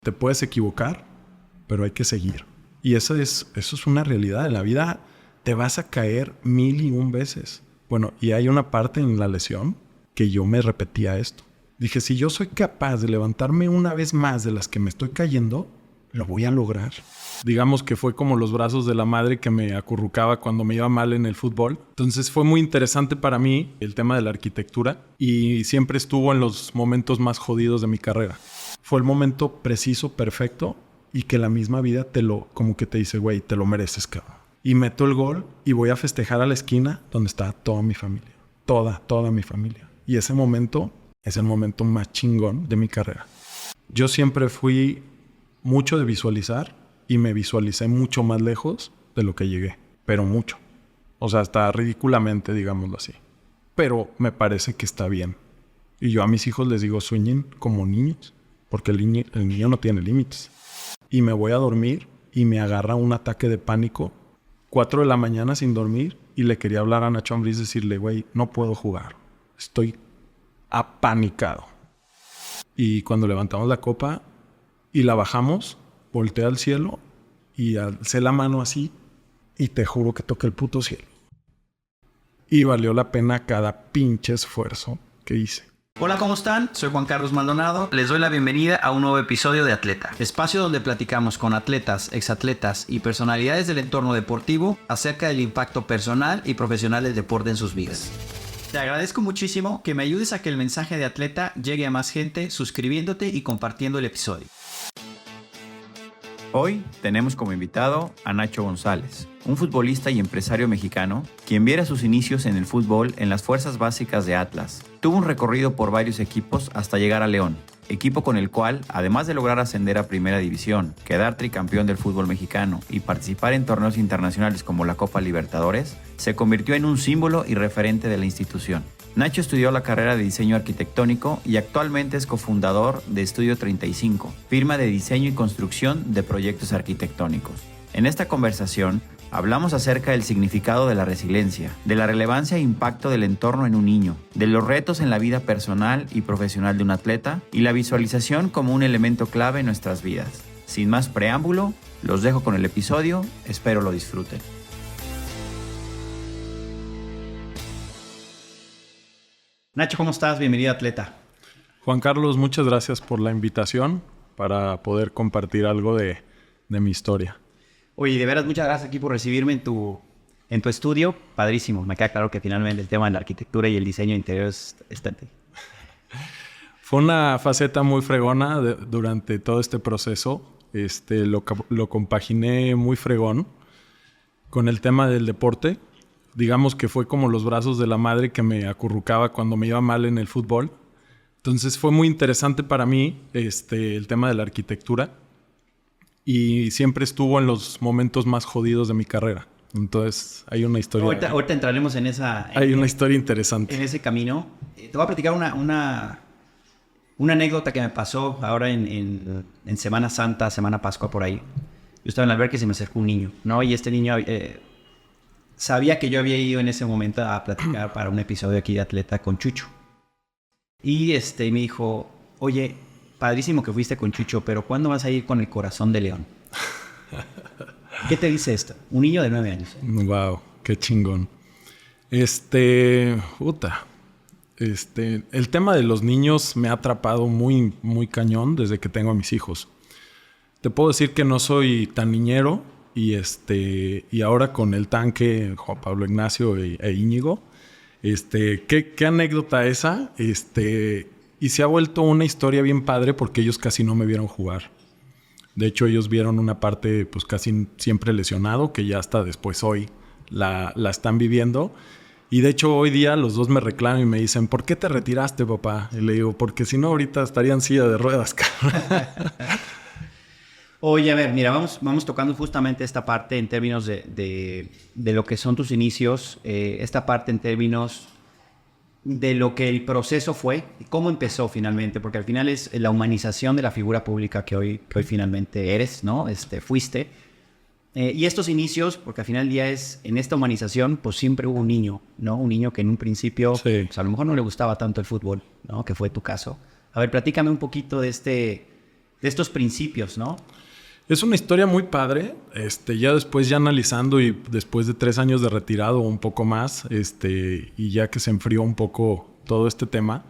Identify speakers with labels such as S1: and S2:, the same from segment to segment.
S1: Te puedes equivocar, pero hay que seguir. Y eso es una realidad. En la vida te vas a caer 1001 veces. Bueno, y hay una parte en la lesión que yo me repetía esto. Dije, si yo soy capaz de levantarme una vez más de las que me estoy cayendo, lo voy a lograr. Digamos que fue como los brazos de la madre que me acurrucaba cuando me iba mal en el fútbol. Entonces fue muy interesante para mí el tema de la arquitectura y siempre estuvo en los momentos más jodidos de mi carrera. Fue el momento preciso, perfecto, y que la misma vida como que te dice, güey, te lo mereces, cabrón. Y meto el gol y voy a festejar a la esquina donde está toda mi familia. Toda mi familia. Y ese momento es el momento más chingón de mi carrera. Yo siempre fui mucho de visualizar y me visualicé mucho más lejos de lo que llegué. Pero mucho. O sea, hasta ridículamente, digámoslo así. Pero me parece que está bien. Y yo a mis hijos les digo, sueñen como niños. Porque el niño no tiene límites. Y me voy a dormir y me agarra un ataque de pánico. 4 de la mañana sin dormir. Y le quería hablar a Nacho Ambriz, decirle, güey, no puedo jugar. Estoy apanicado. Y cuando levantamos la copa y la bajamos, volteé al cielo y alcé la mano así. Y te juro que toqué el puto cielo. Y valió la pena cada pinche esfuerzo que hice.
S2: Hola, ¿cómo están? Soy Juan Carlos Maldonado. Les doy la bienvenida a un nuevo episodio de Atleta, espacio donde platicamos con atletas, exatletas y personalidades del entorno deportivo acerca del impacto personal y profesional del deporte en sus vidas. Te agradezco muchísimo que me ayudes a que el mensaje de Atleta llegue a más gente suscribiéndote y compartiendo el episodio.
S3: Hoy tenemos como invitado a Nacho González, un futbolista y empresario mexicano, quien viera sus inicios en el fútbol en las fuerzas básicas de Atlas. Tuvo un recorrido por varios equipos hasta llegar a León, equipo con el cual, además de lograr ascender a Primera División, quedar tricampeón del fútbol mexicano y participar en torneos internacionales como la Copa Libertadores, se convirtió en un símbolo y referente de la institución. Nacho estudió la carrera de diseño arquitectónico y actualmente es cofundador de Estudio 35, firma de diseño y construcción de proyectos arquitectónicos. En esta conversación, hablamos acerca del significado de la resiliencia, de la relevancia e impacto del entorno en un niño, de los retos en la vida personal y profesional de un atleta y la visualización como un elemento clave en nuestras vidas. Sin más preámbulo, los dejo con el episodio, espero lo disfruten.
S2: Nacho, ¿cómo estás? Bienvenido a Atleta.
S1: Juan Carlos, muchas gracias por la invitación para poder compartir algo de mi historia.
S2: Oye, de veras, muchas gracias aquí por recibirme en tu estudio. Padrísimo. Me queda claro que finalmente el tema de la arquitectura y el diseño interior está en ti.
S1: Fue una faceta muy fregona durante todo este proceso. Lo compaginé muy fregón con el tema del deporte. Digamos que fue como los brazos de la madre que me acurrucaba cuando me iba mal en el fútbol. Entonces fue muy interesante para mí el tema de la arquitectura. Y siempre estuvo en los momentos más jodidos de mi carrera. Entonces hay una historia...
S2: Ahorita entraremos en esa...
S1: Hay una historia interesante.
S2: En ese camino. Te voy a platicar una anécdota que me pasó ahora en Semana Santa, Semana Pascua, por ahí. Yo estaba en el albergue y se me acercó un niño, ¿no? Y este niño sabía que yo había ido en ese momento a platicar para un episodio aquí de Atleta con Chucho. Y me dijo, oye, padrísimo que fuiste con Chucho, pero ¿cuándo vas a ir con el corazón de león? ¿Qué te dice esto? Un niño de 9 años.
S1: Wow, qué chingón. El tema de los niños me ha atrapado muy, muy cañón desde que tengo a mis hijos. Te puedo decir que no soy tan niñero y ahora con el tanque, Juan Pablo Ignacio e Íñigo, ¿qué anécdota esa? Y se ha vuelto una historia bien padre porque ellos casi no me vieron jugar. De hecho, ellos vieron una parte pues casi siempre lesionado, que ya hasta después hoy la están viviendo. Y de hecho, hoy día los dos me reclaman y me dicen, ¿por qué te retiraste, papá? Y le digo, porque si no, ahorita estaría en silla de ruedas, cabrón.
S2: Oye, a ver, mira, vamos tocando justamente esta parte en términos de lo que son tus inicios, esta parte en términos de lo que el proceso fue y cómo empezó finalmente, porque al final es la humanización de la figura pública que hoy finalmente eres, ¿no? Fuiste. Y estos inicios, porque al final del día es, en esta humanización, pues siempre hubo un niño, ¿no? Un niño que en un principio,
S1: sí,
S2: pues a lo mejor no le gustaba tanto el fútbol, ¿no? Que fue tu caso. A ver, platícame un poquito de estos principios, ¿no?
S1: Es una historia muy padre. Ya después, ya analizando y después de 3 años de retirado o un poco más, y ya que se enfrió un poco todo este tema,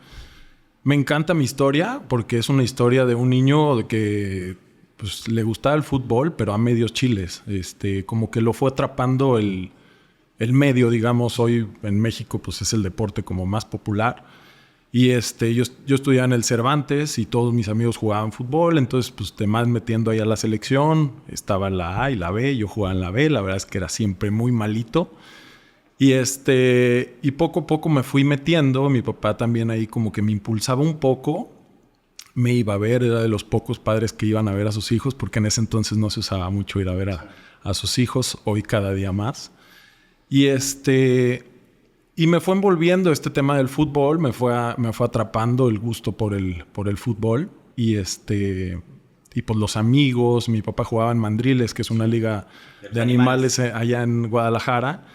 S1: me encanta mi historia porque es una historia de un niño que pues, le gustaba el fútbol, pero a medios chiles. Como que lo fue atrapando el medio, digamos. Hoy en México pues es el deporte como más popular. Y yo estudiaba en el Cervantes y todos mis amigos jugaban fútbol, entonces pues te vas metiendo ahí a la selección, estaba en la A y la B, yo jugaba en la B, la verdad es que era siempre muy malito. Y poco a poco me fui metiendo, mi papá también ahí como que me impulsaba un poco, me iba a ver, era de los pocos padres que iban a ver a sus hijos, porque en ese entonces no se usaba mucho ir a ver a sus hijos, hoy cada día más. Y me fue envolviendo este tema del fútbol, me fue atrapando el gusto por el fútbol. Y pues los amigos, mi papá jugaba en Mandriles, que es una liga de animales allá en Guadalajara.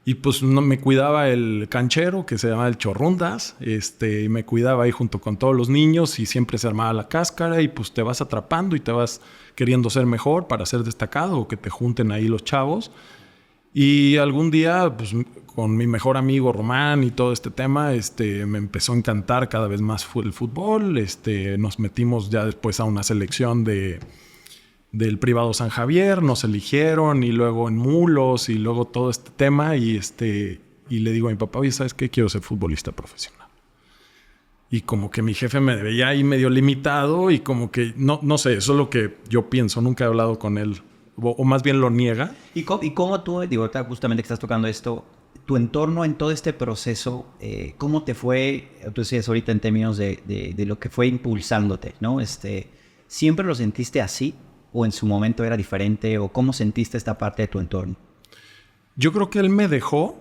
S1: Y pues me cuidaba el canchero, que se llama el Chorrundas. Y me cuidaba ahí junto con todos los niños y siempre se armaba la cáscara y pues te vas atrapando y te vas queriendo ser mejor para ser destacado o que te junten ahí los chavos. Y algún día, pues, con mi mejor amigo Román y todo este tema, me empezó a encantar cada vez más el fútbol. Nos metimos ya después a una selección del Privado San Javier, nos eligieron y luego en Mulos y luego todo este tema. Y le digo a mi papá, oye, ¿sabes qué? Quiero ser futbolista profesional. Y como que mi jefe me veía ahí medio limitado y como que, no sé, eso es lo que yo pienso. Nunca he hablado con él. O más bien lo niega.
S2: ¿Y cómo tú, digo, ahorita justamente que estás tocando esto, tu entorno en todo este proceso, cómo te fue, tú decías ahorita en términos de lo que fue impulsándote, ¿no? ¿Siempre lo sentiste así? ¿O en su momento era diferente? ¿O cómo sentiste esta parte de tu entorno?
S1: Yo creo que él me dejó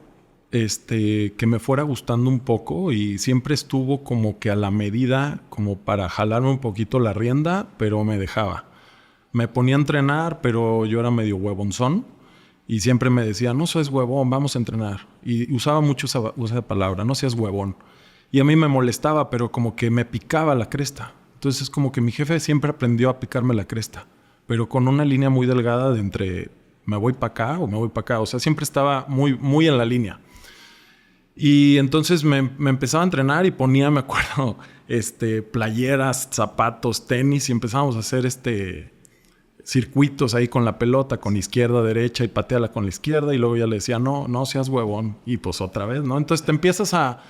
S1: que me fuera gustando un poco y siempre estuvo como que a la medida, como para jalarme un poquito la rienda, pero me dejaba. Me ponía a entrenar, pero yo era medio huevonzón. Y siempre me decía, no seas huevón, vamos a entrenar. Y usaba mucho esa palabra, no seas huevón. Y a mí me molestaba, pero como que me picaba la cresta. Entonces es como que mi jefe siempre aprendió a picarme la cresta. Pero con una línea muy delgada de entre me voy para acá o me voy para acá. O sea, siempre estaba muy, muy en la línea. Y entonces me empezaba a entrenar y ponía, me acuerdo, playeras, zapatos, tenis. Y empezábamos a hacer circuitos ahí con la pelota, con izquierda, derecha y pateala con la izquierda y luego ya le decía, no seas huevón y pues otra vez, ¿no? Entonces te empiezas a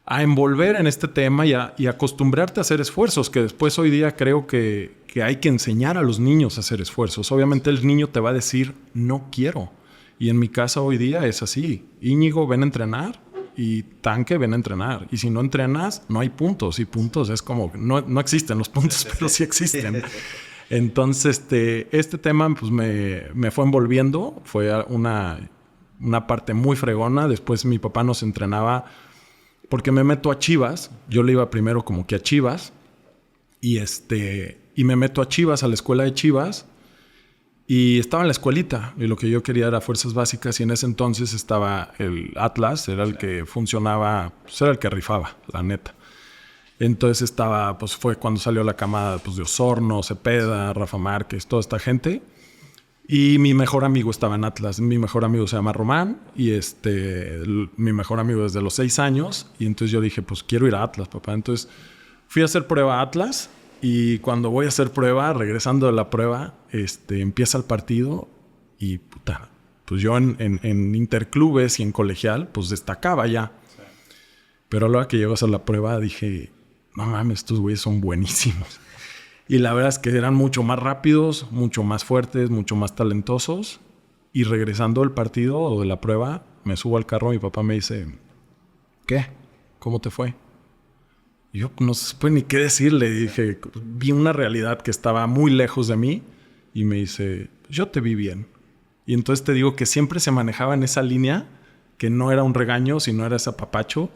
S1: envolver en este tema y acostumbrarte a hacer esfuerzos, que después hoy día creo que hay que enseñar a los niños a hacer esfuerzos. Obviamente el niño te va a decir, no quiero. Y en mi casa hoy día es así. Íñigo, ven a entrenar y Tanque, ven a entrenar. Y si no entrenas, no hay puntos. Y puntos es como, no existen los puntos, pero sí existen. Entonces, este tema pues me fue envolviendo. Fue una parte muy fregona. Después mi papá nos entrenaba porque me meto a Chivas. Yo le iba primero como que a Chivas. Y me meto a Chivas, a la escuela de Chivas. Y estaba en la escuelita. Y lo que yo quería era fuerzas básicas. Y en ese entonces estaba el Atlas. Era el que funcionaba. Pues era el que rifaba, la neta. Entonces pues fue cuando salió la camada pues, de Osorno, Cepeda, Rafa Márquez, toda esta gente. Y mi mejor amigo estaba en Atlas. Mi mejor amigo se llama Román. Y mi mejor amigo desde los 6 años. Y entonces yo dije, pues quiero ir a Atlas, papá. Entonces fui a hacer prueba a Atlas. Y cuando voy a hacer prueba, regresando de la prueba, empieza el partido. Y puta, pues yo en interclubes y en colegial, pues destacaba ya. Pero a la hora que llego a hacer la prueba, dije, no mames, estos güeyes son buenísimos. Y la verdad es que eran mucho más rápidos, mucho más fuertes, mucho más talentosos. Y regresando del partido o de la prueba, me subo al carro y mi papá me dice, ¿qué? ¿Cómo te fue? Y yo no supe ni qué decirle. Dije, vi una realidad que estaba muy lejos de mí. Y me dice, yo te vi bien. Y entonces te digo que siempre se manejaba en esa línea, que no era un regaño, sino era ese apapacho.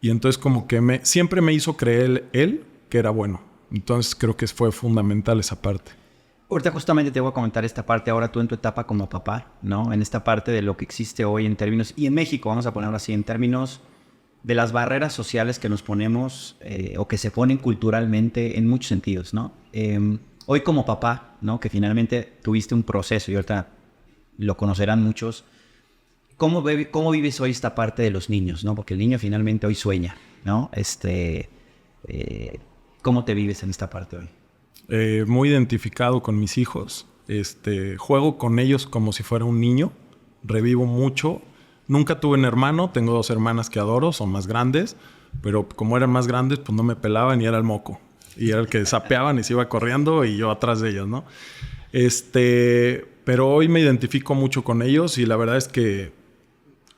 S1: Y entonces como que siempre me hizo creer él que era bueno. Entonces creo que fue fundamental esa parte.
S2: Ahorita justamente te voy a comentar esta parte ahora tú en tu etapa como papá, ¿no? En esta parte de lo que existe hoy en términos, y en México, vamos a ponerlo así, en términos de las barreras sociales que nos ponemos o que se ponen culturalmente en muchos sentidos, ¿no? Hoy como papá, ¿no? Que finalmente tuviste un proceso y ahorita lo conocerán muchos. ¿Cómo vives hoy esta parte de los niños, ¿no? Porque el niño finalmente hoy sueña, ¿no? ¿Cómo te vives en esta parte hoy?
S1: Muy identificado con mis hijos. Juego con ellos como si fuera un niño. Revivo mucho. Nunca tuve un hermano. Tengo 2 hermanas que adoro. Son más grandes. Pero como eran más grandes, pues no me pelaban y era el moco. Y era el que sapeaban y se iba corriendo y yo atrás de ellos, ¿no? Pero hoy me identifico mucho con ellos y la verdad es que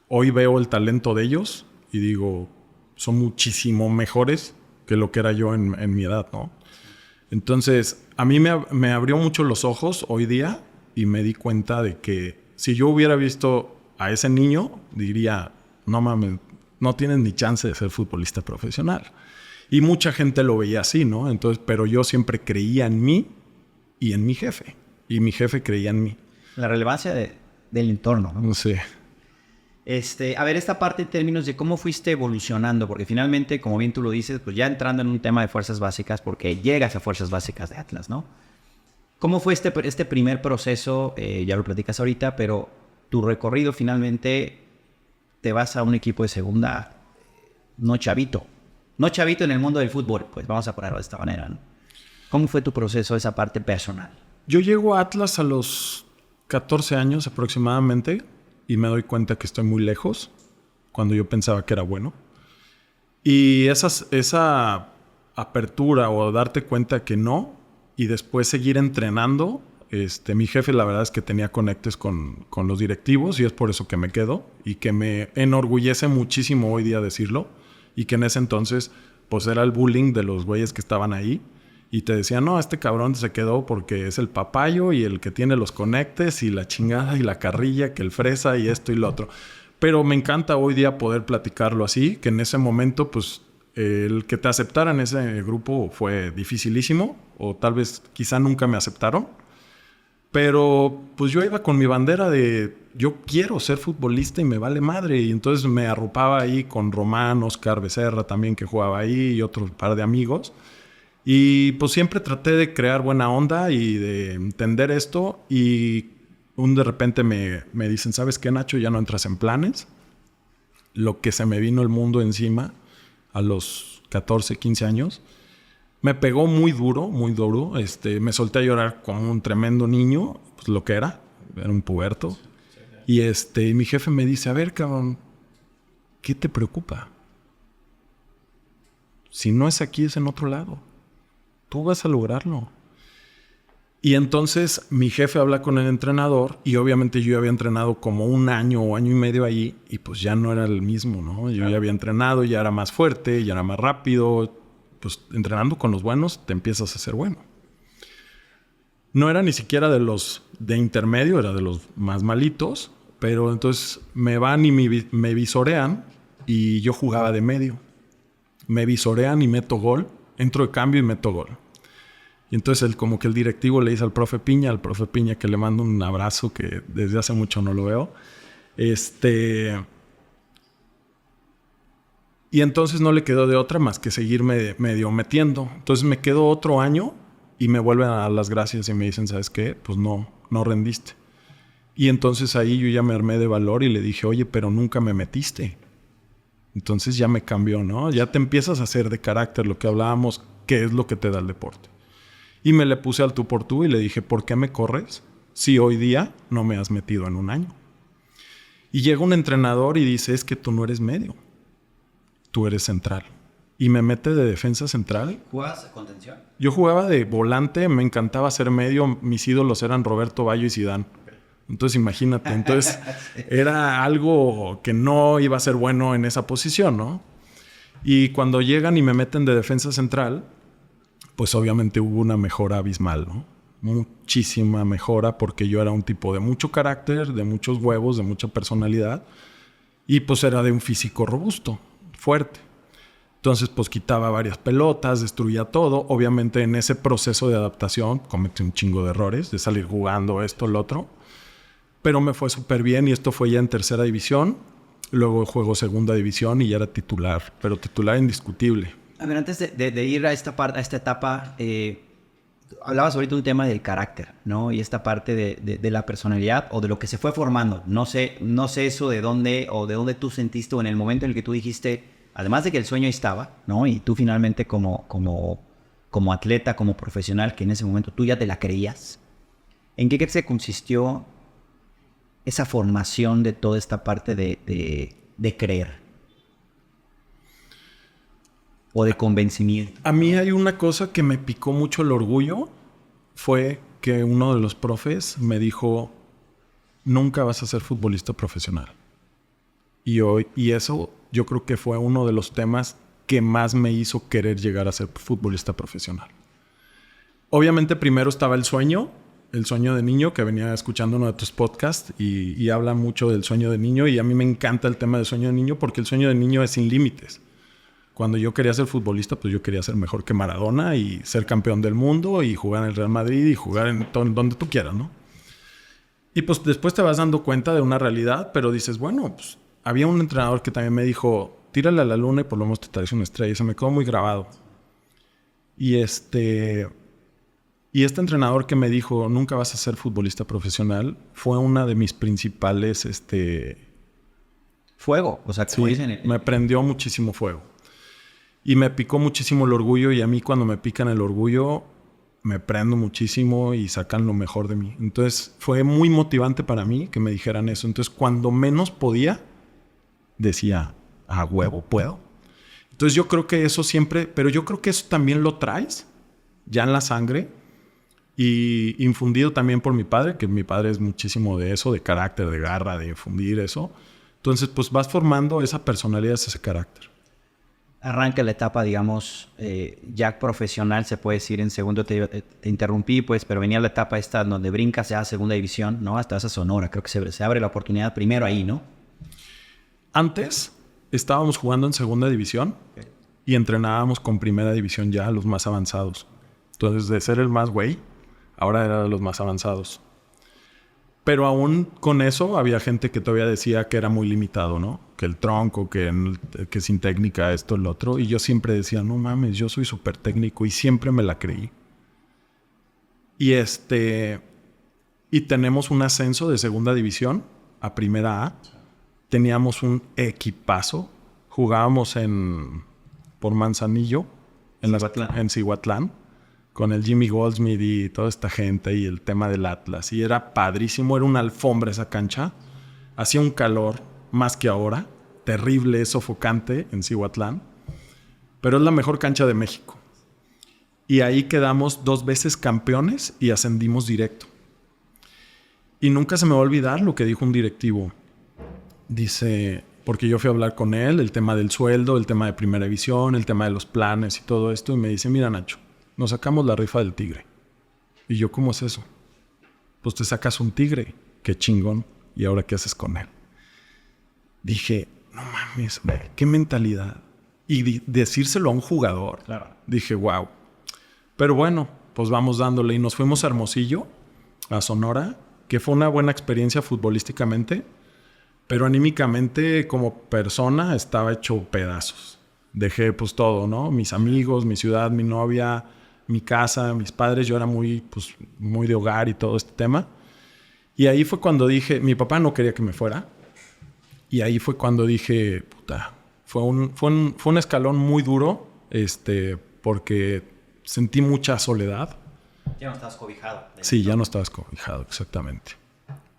S1: hoy veo el talento de ellos y digo, son muchísimo mejores que lo que era yo en mi edad, ¿no? Entonces, a mí me abrió mucho los ojos hoy día y me di cuenta de que si yo hubiera visto a ese niño, diría, no mames, no tienes ni chance de ser futbolista profesional. Y mucha gente lo veía así, ¿no? Entonces, pero yo siempre creía en mí y en mi jefe. Y mi jefe creía en mí.
S2: La relevancia del entorno, ¿no?
S1: No sé.
S2: A ver, esta parte en términos de cómo fuiste evolucionando, porque finalmente, como bien tú lo dices, pues ya entrando en un tema de fuerzas básicas, porque llegas a fuerzas básicas de Atlas, ¿no? ¿Cómo fue este primer proceso? Ya lo platicas ahorita, pero tu recorrido finalmente te vas a un equipo de segunda, no chavito en el mundo del fútbol, pues vamos a ponerlo de esta manera, ¿no? ¿Cómo fue tu proceso, esa parte personal?
S1: Yo llego a Atlas a los 14 años aproximadamente y me doy cuenta que estoy muy lejos cuando yo pensaba que era bueno. Y esa apertura o darte cuenta que no y después seguir entrenando, mi jefe la verdad es que tenía conectes con los directivos y es por eso que me quedo y que me enorgullece muchísimo hoy día decirlo y que en ese entonces pues era el bullying de los güeyes que estaban ahí y te decían, no, este cabrón se quedó porque es el papayo y el que tiene los conectes y la chingada y la carrilla, que el fresa y esto y lo otro. Pero me encanta hoy día poder platicarlo así, que en ese momento pues el que te aceptara en ese grupo fue dificilísimo o tal vez quizá nunca me aceptaron. Pero pues yo iba con mi bandera de yo quiero ser futbolista y me vale madre. Y entonces me arropaba ahí con Román, Oscar Becerra también que jugaba ahí y otro par de amigos. Y pues siempre traté de crear buena onda y de entender esto. Y de repente me dicen, ¿sabes qué, Nacho? Ya no entras en planes. Lo que se me vino el mundo encima a los 14, 15 años. Me pegó muy duro, muy duro. Me solté a llorar como un tremendo niño, pues lo que era un puberto. Y mi jefe me dice, a ver, cabrón, ¿qué te preocupa? Si no es aquí, es en otro lado. Tú vas a lograrlo. Y entonces mi jefe habla con el entrenador y obviamente yo había entrenado como un año o año y medio ahí y pues ya no era el mismo, ¿no? Yo ya había entrenado, ya era más fuerte, ya era más rápido. Pues entrenando con los buenos te empiezas a hacer bueno. No era ni siquiera de los de intermedio, era de los más malitos, pero entonces me van y me visorean y yo jugaba de medio. Me visorean y meto gol, entro de cambio y meto gol. Y entonces como que el directivo le dice al profe Piña que le mando un abrazo que desde hace mucho no lo veo. Y entonces no le quedó de otra más que seguirme medio metiendo. Entonces me quedo otro año y me vuelven a dar las gracias y me dicen, ¿sabes qué? Pues no rendiste. Y entonces ahí yo ya me armé de valor y le dije, oye, pero nunca me metiste. Entonces ya me cambió, ¿no? Ya te empiezas a hacer de carácter, lo que hablábamos, qué es lo que te da el deporte. Y me le puse al tú por tú y le dije, ¿por qué me corres si hoy día no me has metido en un año? Y llega un entrenador y dice, es que tú no eres medio. Tú eres central. Y me mete de defensa central.
S2: ¿Jugabas contención?
S1: Yo jugaba de volante, me encantaba ser medio. Mis ídolos eran Roberto Baggio y Zidane. Entonces imagínate. Entonces era algo que no iba a ser bueno en esa posición, ¿no? Y cuando llegan y me meten de defensa central, pues obviamente hubo una mejora abismal, ¿no? Muchísima mejora porque yo era un tipo de mucho carácter, de muchos huevos, de mucha personalidad. Y pues era de un físico robusto, fuerte. Entonces, pues quitaba varias pelotas, destruía todo. Obviamente en ese proceso de adaptación cometí un chingo de errores, de salir jugando esto, lo otro. Pero me fue súper bien y esto fue ya en tercera división. Luego juego segunda división y ya era titular, pero titular indiscutible.
S2: A ver, antes de ir a esta parte, a esta etapa, hablabas ahorita un tema del carácter, ¿no? Y esta parte de la personalidad o de lo que se fue formando. No sé eso de dónde tú sentiste o en el momento en el que tú dijiste, además de que el sueño estaba, ¿no? Y tú finalmente como atleta, como profesional, que en ese momento tú ya te la creías. ¿En qué crees que consistió esa formación de toda esta parte de creer? O de convencimiento.
S1: A mí hay una cosa que me picó mucho el orgullo. Fue que uno de los profes me dijo, nunca vas a ser futbolista profesional. Y eso yo creo que fue uno de los temas que más me hizo querer llegar a ser futbolista profesional. Obviamente primero estaba el sueño de niño, que venía escuchando uno de tus podcasts y habla mucho del sueño de niño, y a mí me encanta el tema del sueño de niño porque el sueño de niño es sin límites. Cuando yo quería ser futbolista, pues yo quería ser mejor que Maradona y ser campeón del mundo y jugar en el Real Madrid y jugar en donde tú quieras, ¿no? Y pues después te vas dando cuenta de una realidad, pero dices, bueno, pues había un entrenador que también me dijo, tírale a la luna y por lo menos te traes una estrella. Y se me quedó muy grabado. Y este entrenador que me dijo, nunca vas a ser futbolista profesional, fue una de mis principales,
S2: fuego. O sea, como dicen.
S1: Me prendió muchísimo fuego. Y me picó muchísimo el orgullo, y a mí cuando me pican el orgullo me prendo muchísimo y sacan lo mejor de mí. Entonces fue muy motivante para mí que me dijeran eso. Entonces cuando menos podía, decía, a huevo, puedo. Entonces yo creo que eso siempre, pero yo creo que eso también lo traes ya en la sangre, y infundido también por mi padre, que mi padre es muchísimo de eso, de carácter, de garra, de infundir eso. Entonces pues vas formando esa personalidad, ese carácter.
S2: Arranca la etapa, digamos, ya profesional, se puede decir. En segundo te interrumpí, pues, pero venía la etapa esta donde brincas ya a segunda división, ¿no? Hasta esa Sonora. Creo que se abre la oportunidad primero ahí, ¿no?
S1: Antes estábamos jugando en segunda división y entrenábamos con primera división ya, los más avanzados. Entonces, de ser el más güey, ahora era de los más avanzados. Pero aún con eso había gente que todavía decía que era muy limitado, ¿no? Que el tronco, que sin técnica, esto, el otro. Y yo siempre decía, no mames, yo soy súper técnico, y siempre me la creí. Y tenemos un ascenso de segunda división a primera A. Teníamos un equipazo. Jugábamos por Manzanillo, en Cihuatlán, con el Jimmy Goldsmith y toda esta gente y el tema del Atlas. Y era padrísimo, era una alfombra esa cancha. Hacía un calor más que ahora, terrible, sofocante en Cihuatlán. Pero es la mejor cancha de México. Y ahí quedamos 2 veces campeones y ascendimos directo. Y nunca se me va a olvidar lo que dijo un directivo. Dice, porque yo fui a hablar con él, el tema del sueldo, el tema de primera división, el tema de los planes y todo esto. Y me dice, mira Nacho, nos sacamos la rifa del tigre. Y yo, ¿cómo es eso? Pues te sacas un tigre. Qué chingón. ¿Y ahora qué haces con él? Dije, no mames, qué mentalidad. Y decírselo a un jugador.
S2: Claro.
S1: Dije, wow. Pero bueno, pues vamos dándole. Y nos fuimos a Hermosillo, a Sonora, que fue una buena experiencia futbolísticamente. Pero anímicamente, como persona, estaba hecho pedazos. Dejé pues todo, ¿no? Mis amigos, mi ciudad, mi novia, mi casa, mis padres. Yo era muy de hogar y todo este tema. Y ahí fue cuando dije, mi papá no quería que me fuera. Y ahí fue cuando dije, puta, fue un escalón muy duro, porque sentí mucha soledad.
S2: Ya no estabas cobijado.
S1: Sí, ya no estabas cobijado, exactamente.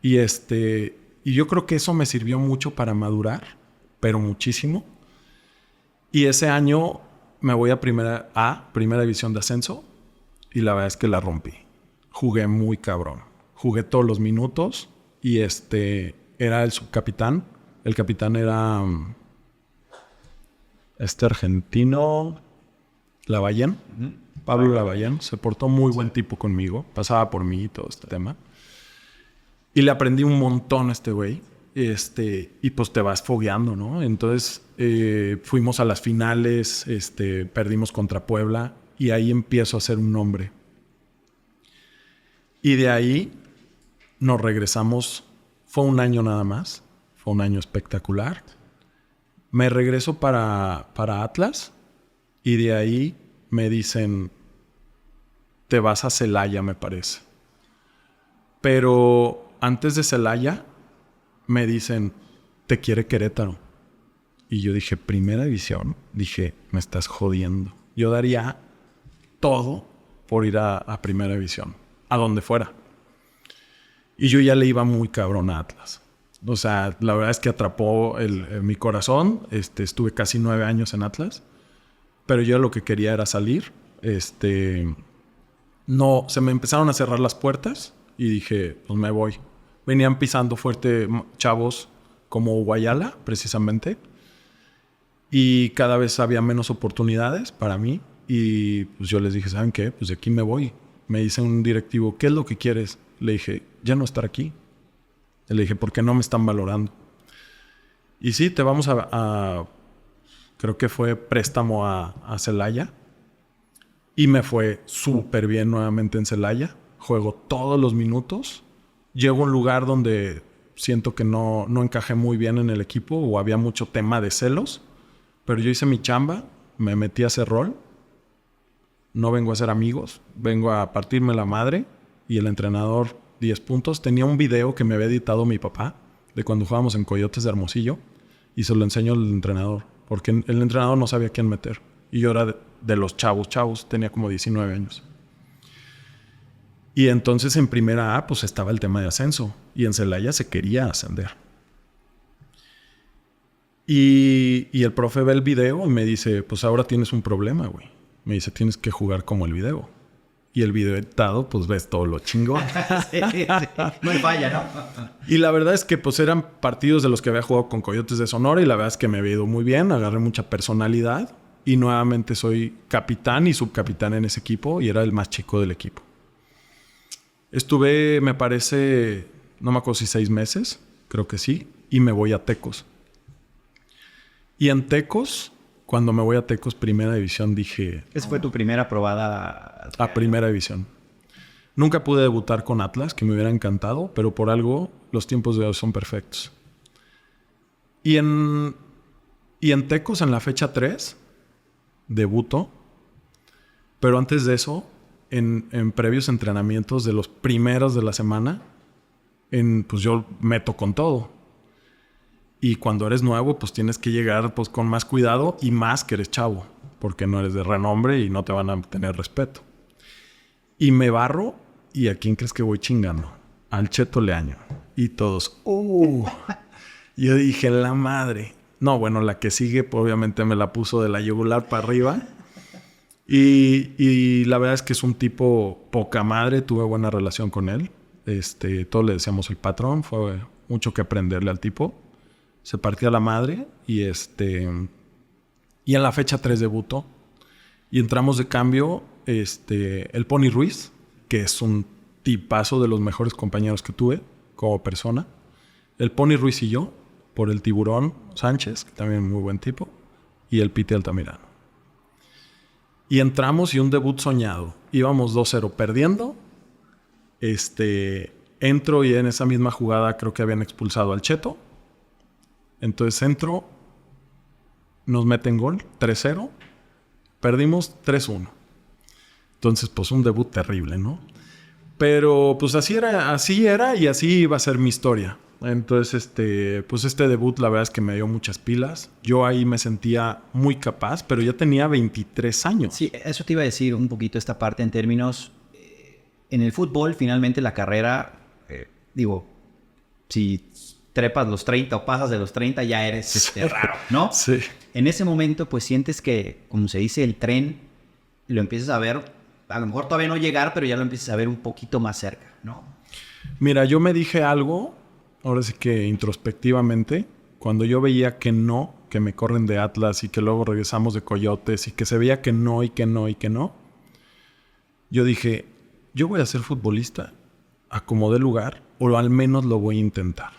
S1: Y yo creo que eso me sirvió mucho para madurar, pero muchísimo. Y ese año me voy a primera división de ascenso, y la verdad es que la rompí. Jugué muy cabrón. Jugué todos los minutos y era el subcapitán. El capitán era argentino, Lavallén. Uh-huh. Pablo Lavallén. Se portó muy buen tipo conmigo. Pasaba por mí y todo este tema. Y le aprendí un montón a este güey. Y pues te vas fogueando, ¿no? Entonces fuimos a las finales, perdimos contra Puebla, y ahí empiezo a hacer un nombre. Y de ahí nos regresamos. Fue un año nada más. Fue un año espectacular. Me regreso para Atlas y de ahí me dicen, te vas a Celaya, me parece. Pero antes de Celaya me dicen, te quiere Querétaro. Y yo dije, primera división. Dije, me estás jodiendo. Yo daría todo por ir a primera división, a donde fuera. Y yo ya le iba muy cabrón a Atlas. O sea, la verdad es que atrapó mi corazón. Estuve casi 9 años en Atlas. Pero yo lo que quería era salir. No, se me empezaron a cerrar las puertas. Y dije, pues me voy. Venían pisando fuerte chavos como Guayala, precisamente. Y cada vez había menos oportunidades para mí. Y pues yo les dije, ¿saben qué? Pues de aquí me voy. Me dice un directivo, ¿qué es lo que quieres? Le dije, ya no estar aquí. Le dije, ¿por qué no me están valorando? Y sí, te vamos creo que fue préstamo a Celaya. Y me fue súper bien nuevamente en Celaya. Juego todos los minutos. Llego a un lugar donde siento que no encajé muy bien en el equipo o había mucho tema de celos. Pero yo hice mi chamba, me metí a hacer rol. No vengo a ser amigos, vengo a partirme la madre. Y el entrenador, 10 puntos. Tenía un video que me había editado mi papá de cuando jugábamos en Coyotes de Hermosillo. Y se lo enseño al entrenador, porque el entrenador no sabía quién meter. Y yo era de los chavos, tenía como 19 años. Y entonces en primera A pues estaba el tema de ascenso. Y en Celaya se quería ascender. Y el profe ve el video y me dice, pues ahora tienes un problema, güey. Me dice, tienes que jugar como el video. Y el video editado, pues ves todo lo chingón.
S2: Sí. No hay falla, ¿no?
S1: Y la verdad es que pues eran partidos de los que había jugado con Coyotes de Sonora y la verdad es que me había ido muy bien. Agarré mucha personalidad y nuevamente soy capitán y subcapitán en ese equipo y era el más chico del equipo. Estuve, me parece, no me acuerdo si 6 meses, creo que sí, y me voy a Tecos. Y en Tecos, cuando me voy a Tecos Primera División, dije...
S2: Esa fue tu primera probada
S1: a Primera División. Nunca pude debutar con Atlas, que me hubiera encantado, pero por algo los tiempos de hoy son perfectos. Y en Tecos, en la fecha 3, debuto. Pero antes de eso, en previos entrenamientos de los primeros de la semana, pues yo meto con todo. Y cuando eres nuevo, pues tienes que llegar pues, con más cuidado y más que eres chavo, porque no eres de renombre y no te van a tener respeto. Y me barro, ¿y a quién crees que voy chingando? Al Cheto Leaño. Y todos, Yo dije, la madre. No, bueno, la que sigue, pues, obviamente me la puso de la yugular para arriba. Y la verdad es que es un tipo poca madre. Tuve buena relación con él. Todos le decíamos el patrón. Fue mucho que aprenderle al tipo. Se partía la madre. Y en la fecha 3 debutó. Y entramos de cambio el Pony Ruiz, que es un tipazo de los mejores compañeros que tuve como persona. El Pony Ruiz y yo, por el Tiburón Sánchez, que también muy buen tipo. Y el Piti Altamirano. Y entramos y un debut soñado. Íbamos 2-0 perdiendo. Entro y en esa misma jugada creo que habían expulsado al Cheto. Entonces entro, nos meten gol, 3-0. Perdimos 3-1. Entonces, pues un debut terrible, ¿no? Pero pues así era y así iba a ser mi historia. Entonces, pues este debut la verdad es que me dio muchas pilas. Yo ahí me sentía muy capaz, pero ya tenía 23 años.
S2: Sí, eso te iba a decir un poquito esta parte en términos... en el fútbol, finalmente la carrera, si trepas los 30 o pasas de los 30, ya eres raro, ¿no?
S1: Sí.
S2: En ese momento, pues sientes que, como se dice, el tren lo empiezas a ver, a lo mejor todavía no llegar, pero ya lo empiezas a ver un poquito más cerca, ¿no?
S1: Mira, yo me dije algo, ahora sí que introspectivamente, cuando yo veía que me corren de Atlas y que luego regresamos de Coyotes y que se veía que no, yo dije, yo voy a ser futbolista a como dé lugar, o al menos lo voy a intentar.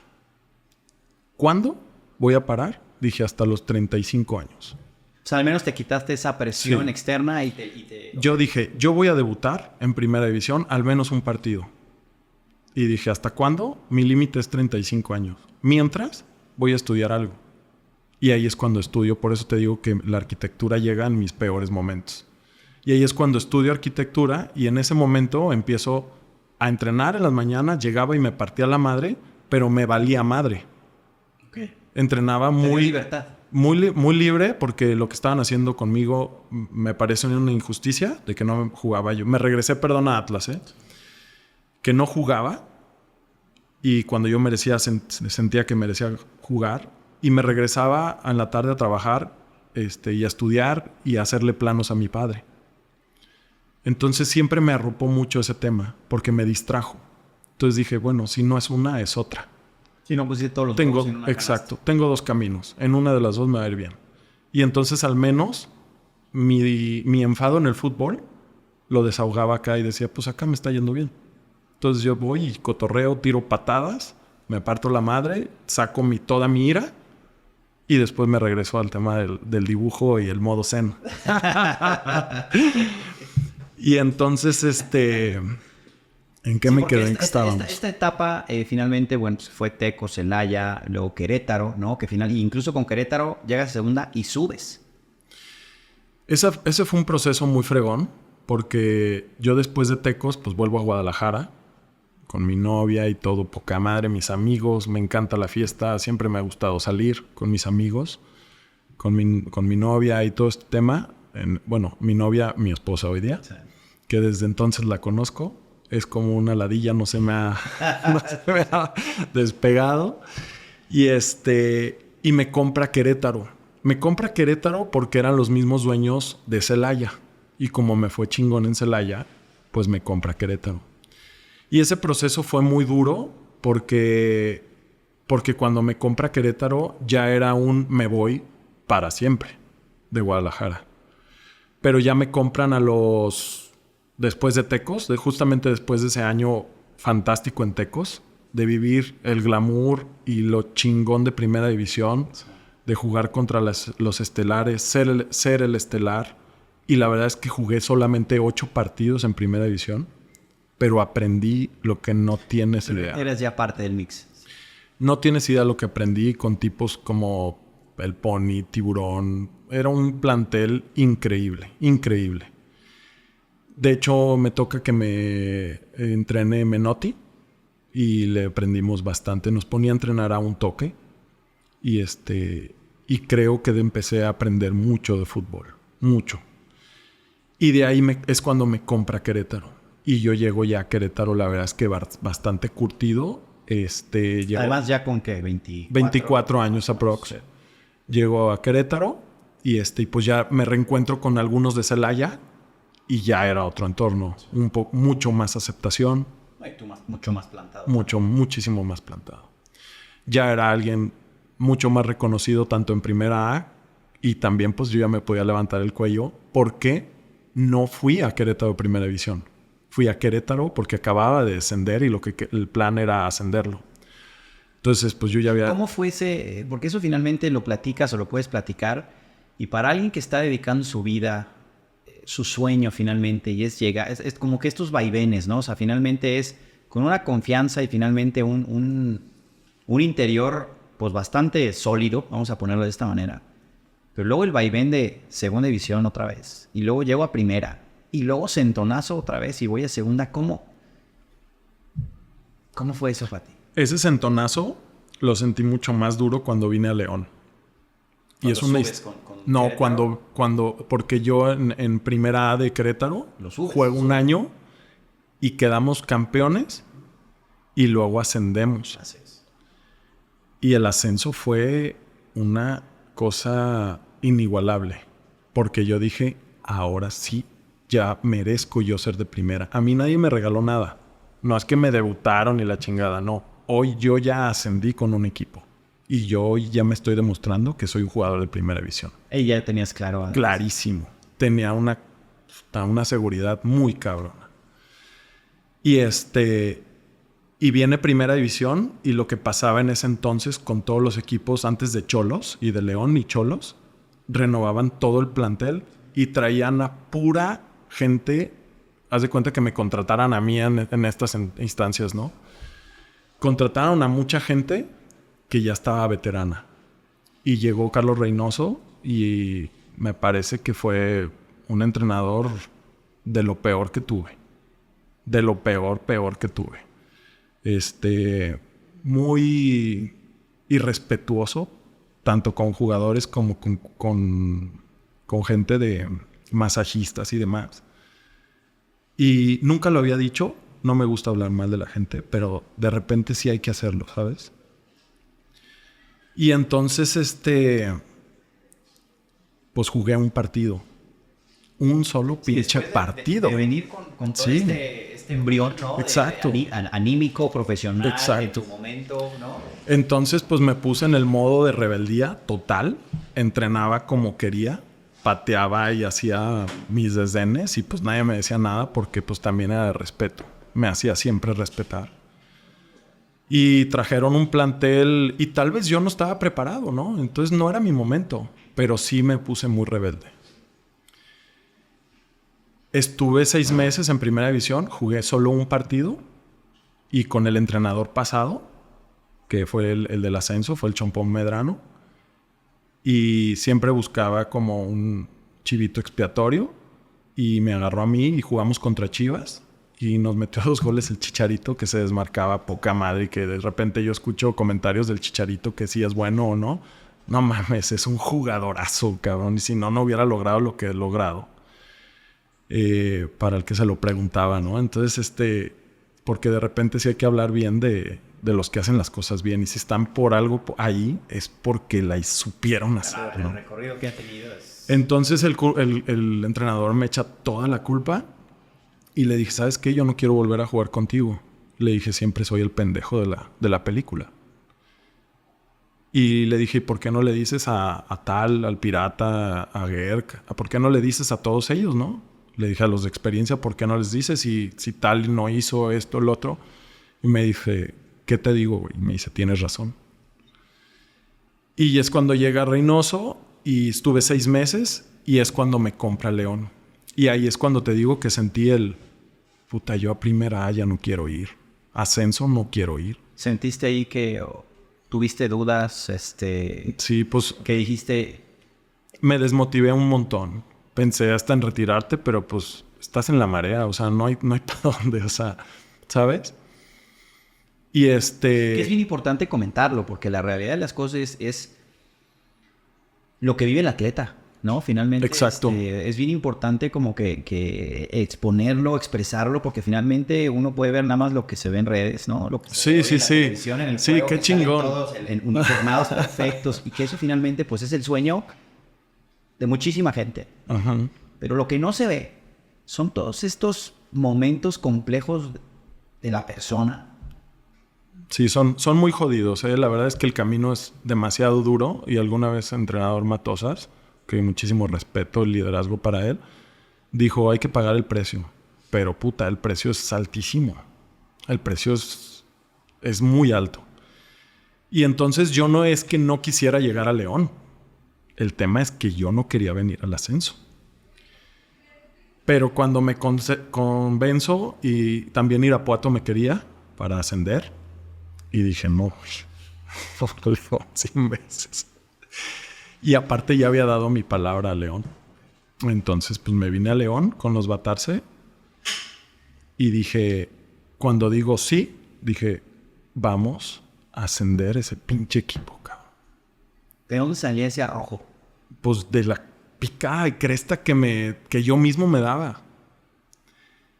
S1: ¿Cuándo voy a parar? Dije, hasta los 35 años.
S2: O sea, al menos te quitaste esa presión
S1: Sí.
S2: externa y te...
S1: Yo dije, yo voy a debutar en Primera División, al menos un partido. Y dije, ¿hasta cuándo? Mi límite es 35 años. Mientras, voy a estudiar algo. Y ahí es cuando estudio. Por eso te digo que la arquitectura llega en mis peores momentos. Y ahí es cuando estudio arquitectura y en ese momento empiezo a entrenar en las mañanas. Llegaba y me partía la madre, pero me valía madre.
S2: Okay.
S1: Entrenaba
S2: muy libertad.
S1: Muy libre porque lo que estaban haciendo conmigo me parece una injusticia de que no jugaba yo. Me regresé, a Atlas, que no jugaba y cuando yo sentía que merecía jugar y me regresaba en la tarde a trabajar y a estudiar y a hacerle planos a mi padre. Entonces siempre me arropó mucho ese tema porque me distrajo. Entonces dije, bueno, si no es una, es otra.
S2: Si no pusiste todos los huevos en una
S1: Exacto. Tengo 2 caminos. En una de las 2 me va a ir bien. Y entonces al menos mi enfado en el fútbol lo desahogaba acá y decía, pues acá me está yendo bien. Entonces yo voy y cotorreo, tiro patadas, me parto la madre, saco toda mi ira y después me regreso al tema del dibujo y el modo zen. Y entonces, ¿en qué me quedé? ¿En qué estábamos?
S2: Esta etapa, finalmente, bueno, pues fue Tecos, Celaya, luego Querétaro, ¿no? Que incluso con Querétaro llegas a segunda y subes.
S1: Ese fue un proceso muy fregón, porque yo después de Tecos, pues vuelvo a Guadalajara con mi novia y todo, poca madre, mis amigos, me encanta la fiesta, siempre me ha gustado salir con mis amigos, con mi novia y todo este tema. Mi novia, mi esposa hoy día, sí, que desde entonces la conozco. Es como una ladilla, no se me ha despegado. Y me compra Querétaro. Me compra Querétaro porque eran los mismos dueños de Celaya. Y como me fue chingón en Celaya, pues me compra Querétaro. Y ese proceso fue muy duro porque cuando me compra Querétaro ya era me voy para siempre de Guadalajara. Pero ya me compran después de Tecos, justamente después de ese año fantástico en Tecos, de vivir el glamour y lo chingón de primera división, sí, de jugar contra los estelares, ser el estelar. Y la verdad es que jugué solamente 8 partidos en primera división, pero aprendí lo que no tienes idea.
S2: Eres ya parte del mix.
S1: No tienes idea lo que aprendí con tipos como el Pony, Tiburón. Era un plantel increíble, increíble. De hecho, me toca que me entrene Menotti y le aprendimos bastante. Nos ponía a entrenar a un toque y creo que empecé a aprender mucho de fútbol, mucho. Y de ahí es cuando me compra Querétaro. Y yo llego ya a Querétaro, la verdad es que bastante curtido.
S2: Además ya con ¿qué?
S1: 24 años aprox. Sí. Llego a Querétaro y pues ya me reencuentro con algunos de Celaya. Y ya era otro entorno, mucho más aceptación.
S2: Mucho más plantado.
S1: Muchísimo más plantado. Ya era alguien mucho más reconocido tanto en primera A y también pues yo ya me podía levantar el cuello porque no fui a Querétaro primera división. Fui a Querétaro porque acababa de descender y el plan era ascenderlo. Entonces pues yo ya había...
S2: ¿Cómo fue ese? Porque eso finalmente lo platicas o lo puedes platicar y para alguien que está dedicando su vida... su sueño finalmente y es como que estos vaivenes, ¿no? O sea, finalmente es con una confianza y finalmente un interior pues bastante sólido, vamos a ponerlo de esta manera. Pero luego el vaivén de segunda división otra vez y luego llego a primera y luego centonazo otra vez y voy a segunda. ¿Cómo fue eso para ti?
S1: Ese centonazo lo sentí mucho más duro cuando vine a León. Y es una no, porque yo en primera A de Querétaro juego un año y quedamos campeones y luego ascendemos.
S2: Así es.
S1: Y el ascenso fue una cosa inigualable, porque yo dije, ahora sí, ya merezco yo ser de primera. A mí nadie me regaló nada. No es que me debutaron y la chingada, no. Hoy yo ya ascendí con un equipo. Y yo hoy ya me estoy demostrando que soy un jugador de primera división.
S2: Y ya tenías claro.
S1: Clarísimo. Tenía una seguridad muy cabrona. Y viene primera división y lo que pasaba en ese entonces con todos los equipos antes de Cholos y de León y Cholos, renovaban todo el plantel y traían a pura gente. Haz de cuenta que me contrataran a mí en estas instancias, ¿no? Contrataron a mucha gente que ya estaba veterana. Y llegó Carlos Reynoso y me parece que fue un entrenador de lo peor que tuve. De lo peor que tuve. Muy irrespetuoso, tanto con jugadores como con gente de masajistas y demás. Y nunca lo había dicho, no me gusta hablar mal de la gente, pero de repente sí hay que hacerlo, ¿sabes? Y entonces, pues jugué un partido. Un solo pinche partido.
S2: De venir con todo
S1: Sí.
S2: este embrión, ¿no?
S1: Exacto.
S2: Anímico, profesional,
S1: Exacto.
S2: en tu momento, ¿no?
S1: Entonces, pues me puse en el modo de rebeldía total. Entrenaba como quería. Pateaba y hacía mis desdenes. Y pues nadie me decía nada porque pues también era de respeto. Me hacía siempre respetar. Y trajeron un plantel y tal vez yo no estaba preparado, ¿no? Entonces no era mi momento. Pero sí me puse muy rebelde. Estuve 6 meses en primera división. Jugué solo un partido. Y con el entrenador pasado, que fue el del ascenso, fue el Chompón Medrano. Y siempre buscaba como un chivito expiatorio. Y me agarró a mí y jugamos contra Chivas. Y nos metió 2 goles el Chicharito, que se desmarcaba poca madre. Y que de repente yo escucho comentarios del Chicharito que si es bueno o no. No mames, es un jugadorazo, cabrón. Y si no, no hubiera logrado lo que he logrado. Para el que se lo preguntaba, ¿no? Entonces, porque de repente sí hay que hablar bien de los que hacen las cosas bien. Y si están por algo ahí, es porque la supieron hacer, ¿no?
S2: El recorrido que ha tenido es...
S1: Entonces el entrenador me echa toda la culpa. Y le dije, ¿sabes qué? Yo no quiero volver a jugar contigo. Le dije, siempre soy el pendejo de la película. Y le dije, ¿por qué no le dices a Tal, al Pirata, a Gerk? ¿Por qué no le dices a todos ellos, no? Le dije a los de experiencia, ¿por qué no les dices si Tal no hizo esto o lo otro? Y me dice, ¿qué te digo, güey? Y me dice, tienes razón. Y es cuando llega Reynoso y estuve 6 meses y es cuando me compra León. Y ahí es cuando te digo que sentí puta, yo a primera A ya no quiero ir. Ascenso no quiero ir.
S2: ¿Sentiste ahí que tuviste dudas,
S1: Sí, pues
S2: que dijiste...
S1: me desmotivé un montón. Pensé hasta en retirarte, pero pues estás en la marea. O sea, no hay para dónde. O sea, ¿sabes? Y
S2: Que es bien importante comentarlo, porque la realidad de las cosas es lo que vive el atleta, ¿no? Finalmente.
S1: Exacto.
S2: Es bien importante como que exponerlo, expresarlo, porque finalmente uno puede ver nada más lo que se ve en redes, ¿no? Lo que se ve
S1: Sí,
S2: en la
S1: sí.
S2: televisión, en el
S1: Sí,
S2: juego,
S1: qué
S2: que salen
S1: chingón.
S2: todos uniformados perfectos, y que eso finalmente pues es el sueño de muchísima gente.
S1: Ajá.
S2: Pero lo que no se ve son todos estos momentos complejos de la persona.
S1: Sí, son muy jodidos, ¿eh? La verdad es que el camino es demasiado duro. Y alguna vez entrenador Matosas, que muchísimo respeto, el liderazgo para él, dijo, hay que pagar el precio. Pero puta, el precio es altísimo. El precio es muy alto. Y entonces yo no es que no quisiera llegar a León. El tema es que yo no quería venir al ascenso. Pero cuando me convenzo, y también Irapuato me quería para ascender, y dije, no, 100 veces. Y aparte ya había dado mi palabra a León. Entonces pues me vine a León con los Batarse y dije, cuando digo sí, dije, vamos a ascender ese pinche equipo, cabrón.
S2: ¿De dónde salía ese arrojo?
S1: Pues de la picada y cresta que yo mismo me daba.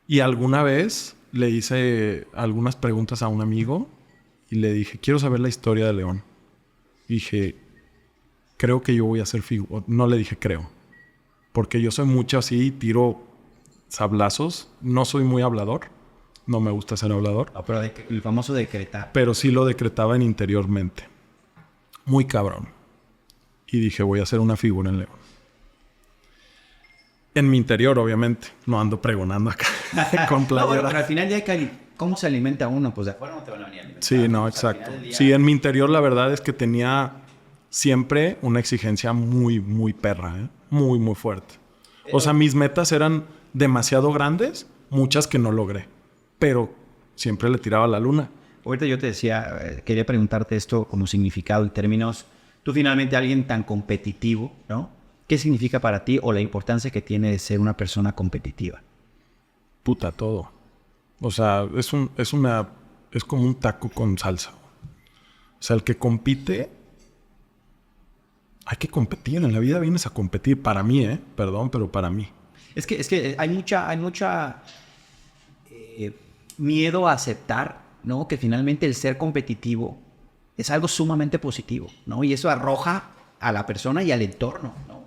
S1: Y alguna vez le hice algunas preguntas a un amigo y le dije, quiero saber la historia de León. Y dije, creo que yo voy a ser figura. No le dije creo. Porque yo soy mucho así, tiro sablazos. No soy muy hablador. No me gusta ser hablador.
S2: No, pero el famoso decretar.
S1: Pero sí lo decretaba en interiormente. Muy cabrón. Y dije, voy a ser una figura en León. En mi interior, obviamente. No ando pregonando acá con playera.
S2: No, bueno, pero al final ya ¿cómo se alimenta uno? Pues de afuera no te van a venir a alimentar.
S1: Sí, no,
S2: Pues,
S1: exacto.
S2: al final del día-
S1: Sí, en mi interior la verdad es que tenía siempre una exigencia muy, muy perra, ¿eh? Muy, muy fuerte. O sea, mis metas eran demasiado grandes, muchas que no logré. Pero siempre le tiraba a la luna.
S2: Ahorita yo te decía, quería preguntarte esto como significado en términos Tú finalmente alguien tan competitivo, ¿no? ¿Qué significa para ti o la importancia que tiene de ser una persona competitiva?
S1: Puta, todo. O sea, es como un taco con salsa. O sea, el que compite, hay que competir. En la vida vienes a competir. Para mí, perdón, pero para mí.
S2: Es que hay mucha miedo a aceptar, ¿no? Que finalmente el ser competitivo es algo sumamente positivo, ¿no? Y eso arroja a la persona y al entorno, ¿no?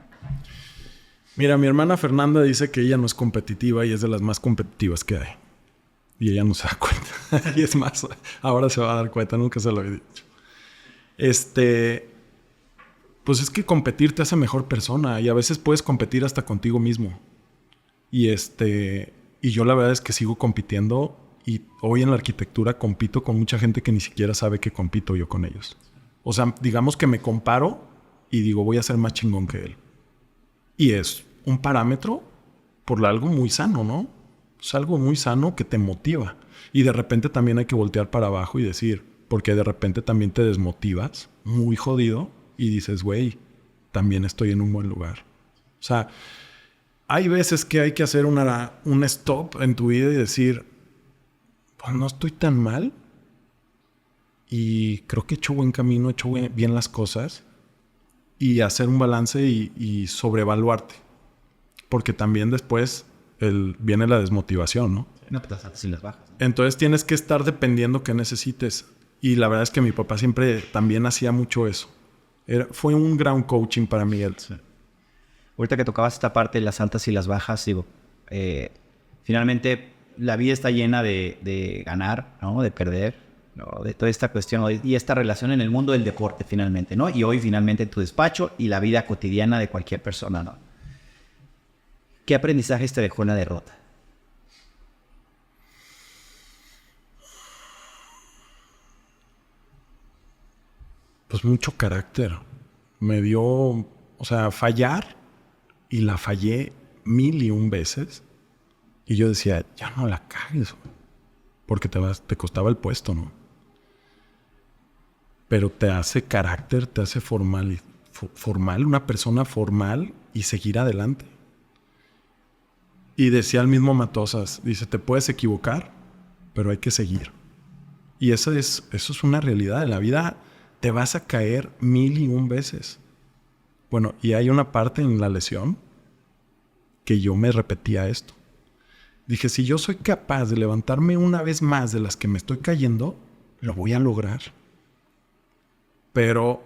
S1: Mira, mi hermana Fernanda dice que ella no es competitiva y es de las más competitivas que hay. Y ella no se da cuenta. Y es más, ahora se va a dar cuenta, nunca se lo he dicho. Pues es que competir te hace mejor persona y a veces puedes competir hasta contigo mismo. Y yo la verdad es que sigo compitiendo y hoy en la arquitectura compito con mucha gente que ni siquiera sabe que compito yo con ellos. O sea, digamos que me comparo y digo, voy a ser más chingón que él. Y es un parámetro por algo muy sano, ¿no? Es algo muy sano que te motiva. Y de repente también hay que voltear para abajo y decir, porque de repente también te desmotivas, muy jodido, y dices, güey, también estoy en un buen lugar. O sea, hay veces que hay que hacer un stop en tu vida y decir, pues no estoy tan mal y creo que he hecho buen camino, he hecho bien las cosas, y hacer un balance y sobrevaluarte. Porque también después viene la desmotivación, ¿no?
S2: No, pues las altas y las bajas.
S1: Entonces tienes que estar dependiendo que necesites. Y la verdad es que mi papá siempre también hacía mucho eso. Fue un gran coaching para mí él.
S2: Sí. Ahorita que tocabas esta parte de las altas y las bajas, digo, finalmente la vida está llena de ganar, ¿no? De perder, ¿no? De toda esta cuestión, ¿no? Y esta relación en el mundo del deporte finalmente, ¿no? Y hoy finalmente en tu despacho y la vida cotidiana de cualquier persona, ¿no? ¿Qué aprendizajes te dejó en la derrota?
S1: Pues mucho carácter. Me dio, o sea, fallar, y la fallé 1001 veces. Y yo decía, ya no la cagues, güey. Porque te costaba el puesto, ¿no? Pero te hace carácter, te hace formal, una persona formal y seguir adelante. Y decía el mismo Matosas, dice, te puedes equivocar, pero hay que seguir. Y eso es una realidad. En la vida te vas a caer 1001 veces. Bueno, y hay una parte en la lesión que yo me repetía esto. Dije, si yo soy capaz de levantarme una vez más de las que me estoy cayendo, lo voy a lograr. Pero,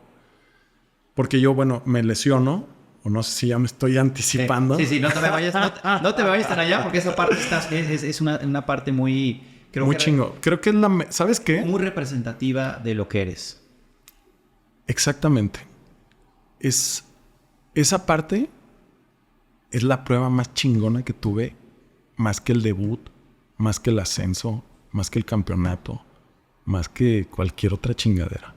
S1: porque yo, bueno, me lesiono, o no sé si ya me estoy anticipando.
S2: Sí, no te me vayas, no te me vayas tan allá, porque esa parte es una parte muy...
S1: muy chingo. Creo que es ¿sabes qué?
S2: Muy representativa de lo que eres.
S1: Exactamente. Esa parte es la prueba más chingona que tuve, más que el debut, más que el ascenso, más que el campeonato, más que cualquier otra chingadera.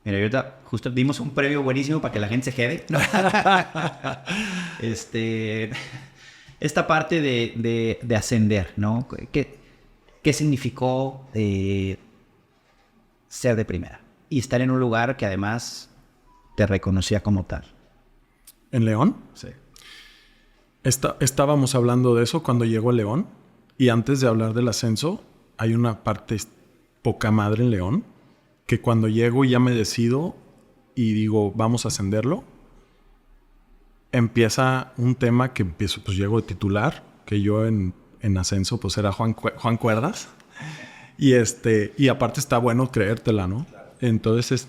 S2: Mira, ahorita justo dimos un previo buenísimo para que la gente se quede. Esta parte de ascender, ¿no? ¿Qué significó ser de primera? Y estar en un lugar que además te reconocía como tal.
S1: ¿En León?
S2: Sí.
S1: Estábamos hablando de eso cuando llegó a León. Y antes de hablar del ascenso, hay una parte poca madre en León, que cuando llego y ya me decido y digo, vamos a ascenderlo, empieza un tema que pues llego de titular, que yo en ascenso pues era Juan Cuerdas. Y aparte está bueno creértela, ¿no? Entonces,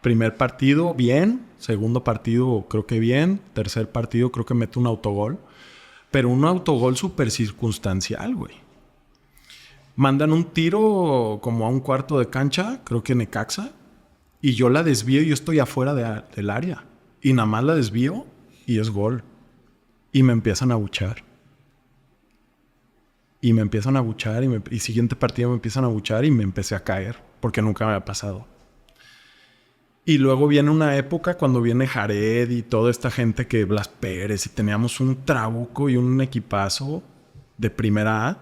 S1: primer partido, bien. Segundo partido, creo que bien. Tercer partido, creo que meto un autogol. Pero un autogol súper circunstancial, güey. Mandan un tiro como a un cuarto de cancha, creo que Necaxa. Y yo la desvío y yo estoy afuera del área. Y nada más la desvío y es gol. Y me empiezan a abuchar. Y me empiezan a abuchar y siguiente partido me empiezan a abuchar y me empecé a caer. Porque nunca me había pasado. Y luego viene una época cuando viene Jared y toda esta gente que Blas Pérez y teníamos un trabuco y un equipazo de primera A.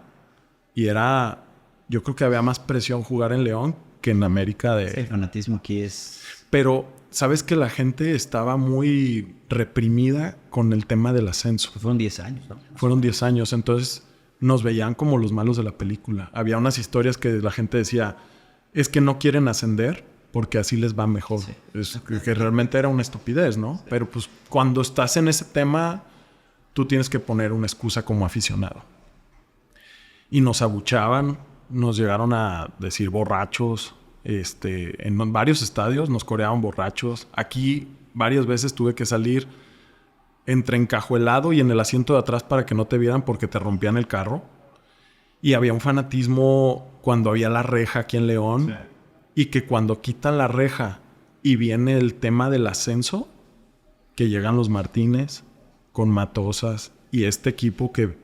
S1: Y yo creo que había más presión jugar en León que en América
S2: El fanatismo aquí es...
S1: Pero sabes que la gente estaba muy reprimida con el tema del ascenso.
S2: Fueron 10 años, ¿no?
S1: Fueron 10 años, entonces nos veían como los malos de la película. Había unas historias que la gente decía, es que no quieren ascender porque así les va mejor.
S2: Sí.
S1: Que realmente era una estupidez, ¿no? Sí. Pero pues cuando estás en ese tema, tú tienes que poner una excusa como aficionado. Y nos abuchaban, nos llegaron a decir borrachos. En varios estadios nos coreaban borrachos. Aquí varias veces tuve que salir entre encajuelado y en el asiento de atrás para que no te vieran porque te rompían el carro. Y había un fanatismo cuando había la reja aquí en León. Sí. Y que cuando quitan la reja y viene el tema del ascenso, que llegan los Martínez con Matosas y este equipo que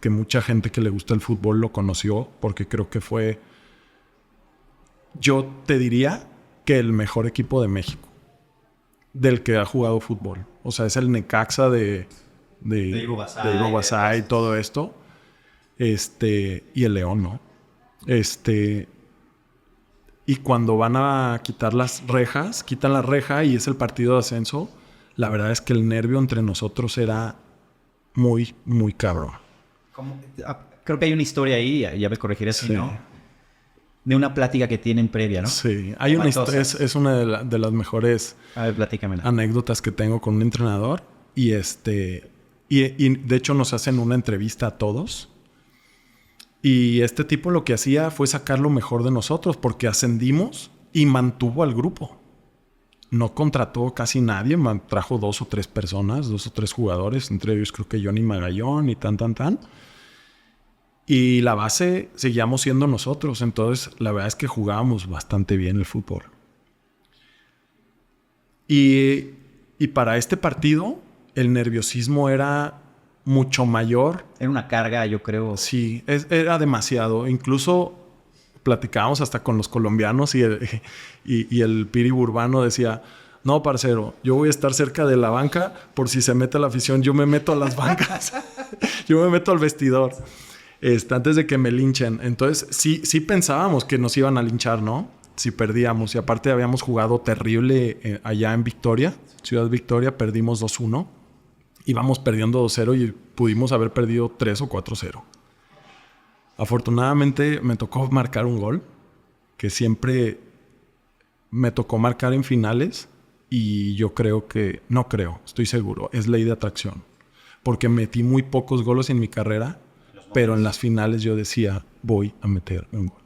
S1: mucha gente que le gusta el fútbol lo conoció, porque creo que fue, yo te diría que el mejor equipo de México del que ha jugado fútbol. O sea, es el Necaxa de
S2: Diego
S1: Basay y todo esto. Y el León, ¿no? Y cuando van a quitar las rejas, quitan la reja y es el partido de ascenso, la verdad es que el nervio entre nosotros era muy, muy cabrón.
S2: Creo que hay una historia ahí, ya me corregiré si no, de una plática que tienen previa, ¿no?
S1: Sí, hay una historia, es una de las mejores anécdotas que tengo con un entrenador. Y de hecho nos hacen una entrevista a todos. Y este tipo lo que hacía fue sacar lo mejor de nosotros porque ascendimos y mantuvo al grupo. No contrató casi nadie, trajo 2 o 3 personas, 2 o 3 jugadores, entre ellos creo que Johnny Magallón y tan. Y la base seguíamos siendo nosotros, entonces la verdad es que jugábamos bastante bien el fútbol. Y para este partido el nerviosismo era mucho mayor.
S2: Era una carga, yo creo.
S1: Sí, era demasiado. Incluso platicábamos hasta con los colombianos y el Piri Urbano decía, no, parcero, yo voy a estar cerca de la banca por si se mete la afición. Yo me meto a las bancas. Yo me meto al vestidor. Antes de que me linchen. Entonces, sí pensábamos que nos iban a linchar, ¿no? Si perdíamos. Y aparte habíamos jugado terrible allá en Victoria, Ciudad Victoria. Perdimos 2-1. Íbamos perdiendo 2-0 y pudimos haber perdido 3 o 4-0. Afortunadamente me tocó marcar un gol, que siempre me tocó marcar en finales y yo estoy seguro, es ley de atracción. Porque metí muy pocos goles en mi carrera, pero en las finales yo decía, voy a meter un gol.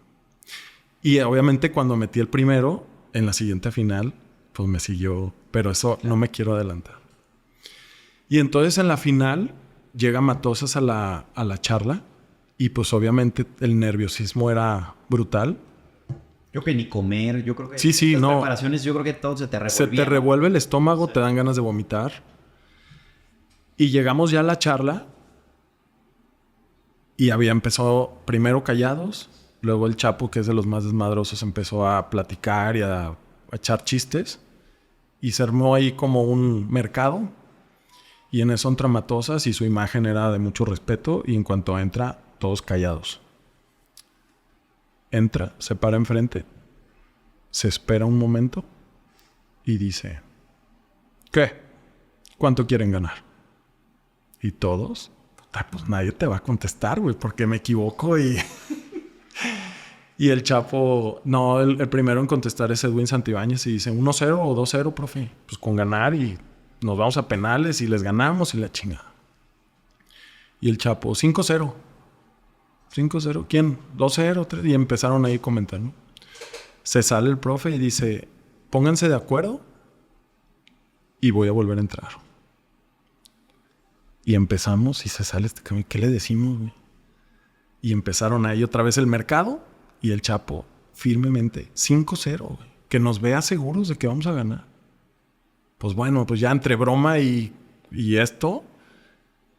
S1: Y obviamente cuando metí el primero, en la siguiente final, pues me siguió, pero eso no me quiero adelantar. Y entonces en la final llega Matosas a la charla y pues obviamente el nerviosismo era brutal.
S2: Yo creo que ni comer, yo creo que
S1: sí, no.
S2: preparaciones, yo creo que todo se te revuelve.
S1: Se te revuelve el estómago, sí. Te dan ganas de vomitar. Y llegamos ya a la charla y había empezado primero callados, luego el Chapo, que es de los más desmadrosos, empezó a platicar y a echar chistes y se armó ahí como un mercado. Y en eso entra Matosas y su imagen era de mucho respeto. Y en cuanto entra, todos callados. Entra, se para enfrente. Se espera un momento y dice, ¿qué? ¿Cuánto quieren ganar? Y todos, pues nadie te va a contestar, güey, porque me equivoco y... Y el Chapo, no, el primero en contestar es Edwin Santibáñez y dice, 1-0 o 2-0, profe. Pues con ganar y... nos vamos a penales y les ganamos y la chingada. Y el Chapo, 5-0. 5-0. ¿Quién? 2-0, 3. Y empezaron ahí a comentar, ¿no? Se sale el profe y dice, pónganse de acuerdo y voy a volver a entrar. Y empezamos y se sale este cambio. ¿Qué le decimos, güey? Y empezaron ahí otra vez el mercado y el Chapo firmemente, 5-0, güey. Que nos vea seguros de que vamos a ganar. Pues bueno, pues ya entre broma y esto,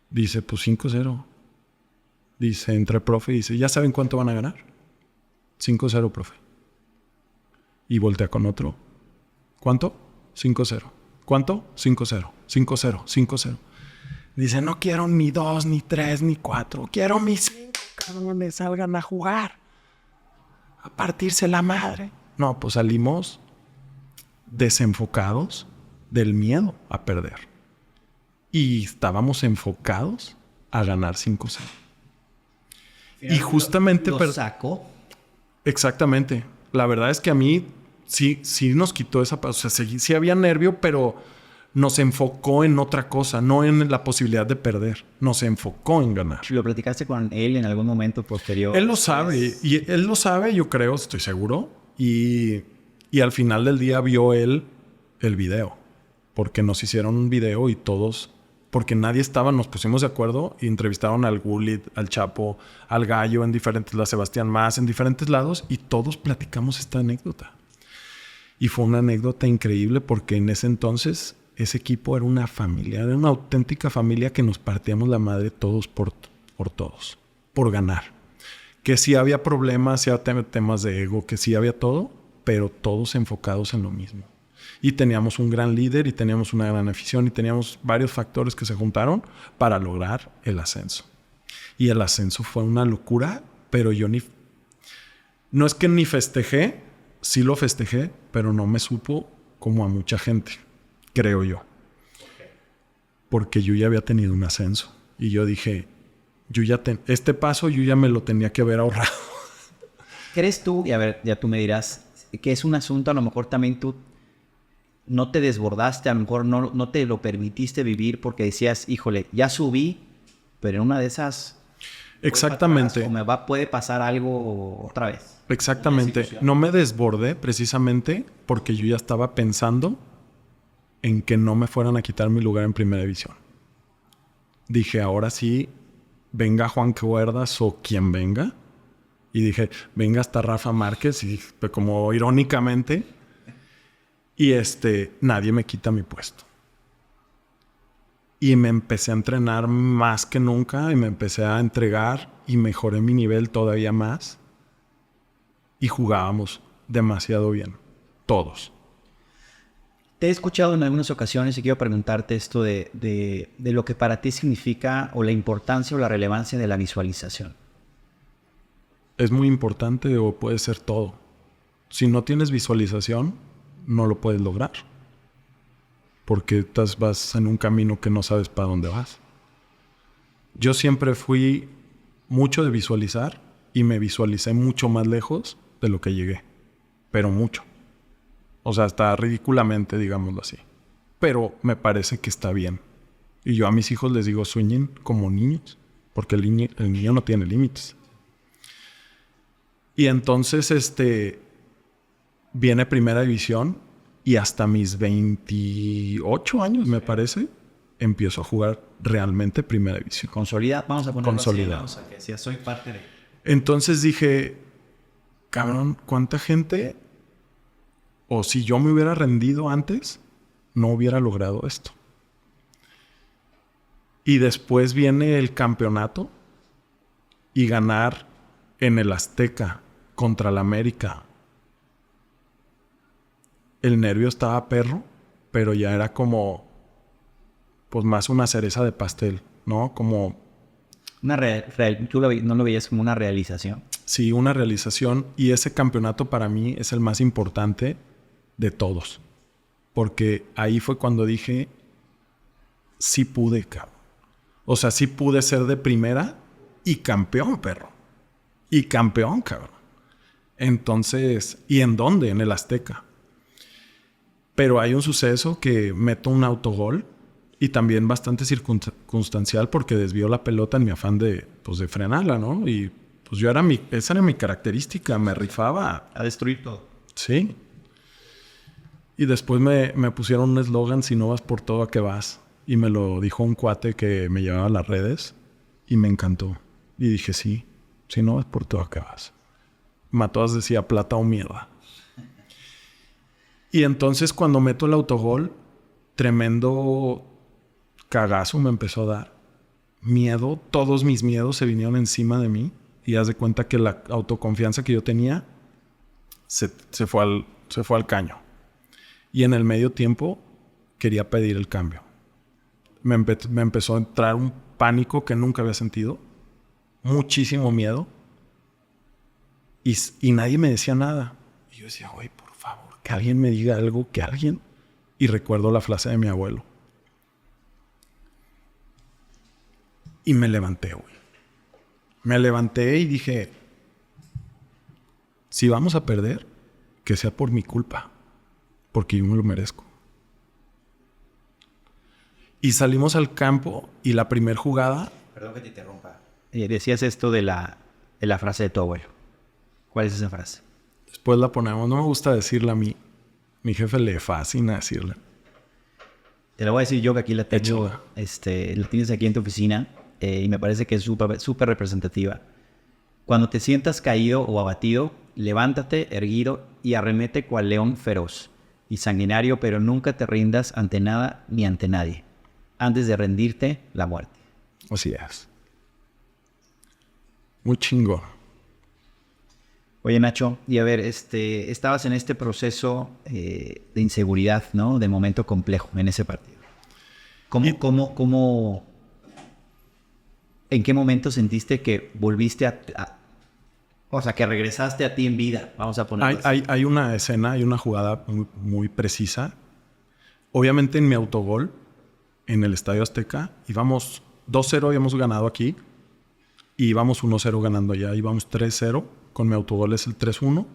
S1: dice, pues 5-0. Dice, entre el profe y dice, ¿ya saben cuánto van a ganar? 5-0, profe. Y voltea con otro. ¿Cuánto? 5-0. ¿Cuánto? 5-0. 5-0. 5-0. Dice, no quiero ni 2, ni 3, ni 4. Quiero mis 5 cabrones salgan a jugar. A partirse la madre. No, pues salimos desenfocados del miedo a perder. Y estábamos enfocados a ganar 5-0. Y justamente...
S2: Lo sacó.
S1: Exactamente. La verdad es que a mí sí nos quitó esa... O sea, sí había nervio, pero nos enfocó en otra cosa, no en la posibilidad de perder. Nos enfocó en ganar.
S2: ¿Lo platicaste con él en algún momento posterior?
S1: Él lo sabe. Y él lo sabe, yo creo, estoy seguro. Y al final del día vio él el video. Porque nos hicieron un video y todos... Porque nadie estaba, nos pusimos de acuerdo y entrevistaron al Gullit, al Chapo, al Gallo, a Sebastián Más, en diferentes lados, y todos platicamos esta anécdota. Y fue una anécdota increíble porque en ese entonces ese equipo era una familia, era una auténtica familia que nos partíamos la madre todos por todos, por ganar. Que sí había problemas, sí había temas de ego, que sí había todo, pero todos enfocados en lo mismo. Y teníamos un gran líder y teníamos una gran afición y teníamos varios factores que se juntaron para lograr el ascenso. Y el ascenso fue una locura, pero yo no es que ni festejé, sí lo festejé, pero no me supo como a mucha gente, creo yo. Porque yo ya había tenido un ascenso. Y yo dije, este paso yo ya me lo tenía que haber ahorrado.
S2: ¿Crees tú, y a ver, ya tú me dirás, que es un asunto, a lo mejor también tú no te desbordaste, a lo mejor no te lo permitiste vivir porque decías, híjole, ya subí, pero en una de esas...
S1: Exactamente.
S2: Puede pasar algo otra vez.
S1: Exactamente. No me desbordé precisamente porque yo ya estaba pensando en que no me fueran a quitar mi lugar en Primera División. Dije, ahora sí, venga Juan Cuerdas o quien venga. Y dije, venga hasta Rafa Márquez. Y como irónicamente... Y nadie me quita mi puesto. Y me empecé a entrenar más que nunca y me empecé a entregar y mejoré mi nivel todavía más. Y jugábamos demasiado bien. Todos.
S2: Te he escuchado en algunas ocasiones y quiero preguntarte esto de lo que para ti significa o la importancia o la relevancia de la visualización.
S1: Es muy importante o puede ser todo. Si no tienes visualización, no lo puedes lograr. Porque vas en un camino que no sabes para dónde vas. Yo siempre fui mucho de visualizar y me visualicé mucho más lejos de lo que llegué. Pero mucho. O sea, hasta ridículamente, digámoslo así. Pero me parece que está bien. Y yo a mis hijos les digo, sueñen como niños. Porque el niño no tiene límites. Y entonces, viene Primera División y hasta mis 28 años, me parece, empiezo a jugar realmente Primera División.
S2: Consolidado, vamos a ponerlo
S1: consolidado.
S2: Así, vamos a que ya soy parte de...
S1: Entonces dije, cabrón, ¿cuánta gente? O si yo me hubiera rendido antes, no hubiera logrado esto. Y después viene el campeonato y ganar en el Azteca contra el América. El nervio estaba perro, pero ya era como, pues más una cereza de pastel, ¿no? Como...
S2: ¿Tú no lo veías como una realización?
S1: Sí, una realización. Y ese campeonato para mí es el más importante de todos. Porque ahí fue cuando dije, sí pude, cabrón. O sea, sí pude ser de primera y campeón, perro. Y campeón, cabrón. Entonces, ¿y en dónde? En el Azteca. Pero hay un suceso que meto un autogol y también bastante circunstancial porque desvió la pelota en mi afán de frenarla, ¿no? Y pues esa era mi característica, me rifaba.
S2: A destruir todo.
S1: Sí. Y después me pusieron un eslogan, si no vas por todo, ¿a qué vas? Y me lo dijo un cuate que me llevaba a las redes y me encantó. Y dije, sí, si no vas por todo, ¿a qué vas? Matoas decía plata o mierda. Y entonces cuando meto el autogol, tremendo cagazo me empezó a dar. Miedo, todos mis miedos se vinieron encima de mí. Y haz de cuenta que la autoconfianza que yo tenía se fue al caño. Y en el medio tiempo quería pedir el cambio. Me empezó a entrar un pánico que nunca había sentido. Muchísimo miedo. Y nadie me decía nada. Y yo decía, güey, por favor, que alguien me diga algo, que alguien... Y recuerdo la frase de mi abuelo. Y me levanté, güey. Me levanté y dije, si vamos a perder, que sea por mi culpa, porque yo me lo merezco. Y salimos al campo y la primer jugada...
S2: Perdón que te interrumpa. Decías esto de la frase de tu abuelo. ¿Cuál es esa frase?
S1: Después la ponemos. No me gusta decirla a mí. Mi jefe le fascina decirla.
S2: Te la voy a decir yo, que aquí la tengo.
S1: Échala.
S2: La tienes aquí en tu oficina y me parece que es súper representativa. Cuando te sientas caído o abatido, levántate erguido y arremete cual león feroz y sanguinario, pero nunca te rindas ante nada ni ante nadie. Antes de rendirte, la muerte.
S1: Así es. Muy chingón.
S2: Oye, Nacho, y a ver, estabas en este proceso de inseguridad, ¿no? De momento complejo en ese partido. ¿En qué momento sentiste que volviste o sea, que regresaste a ti en vida? Vamos a ponerlo así.
S1: Hay una escena, hay una jugada muy, muy precisa. Obviamente en mi autogol, en el Estadio Azteca, íbamos 2-0, habíamos ganado aquí. Y íbamos 1-0 ganando allá. Íbamos 3-0. Con mi autogol es el 3-1.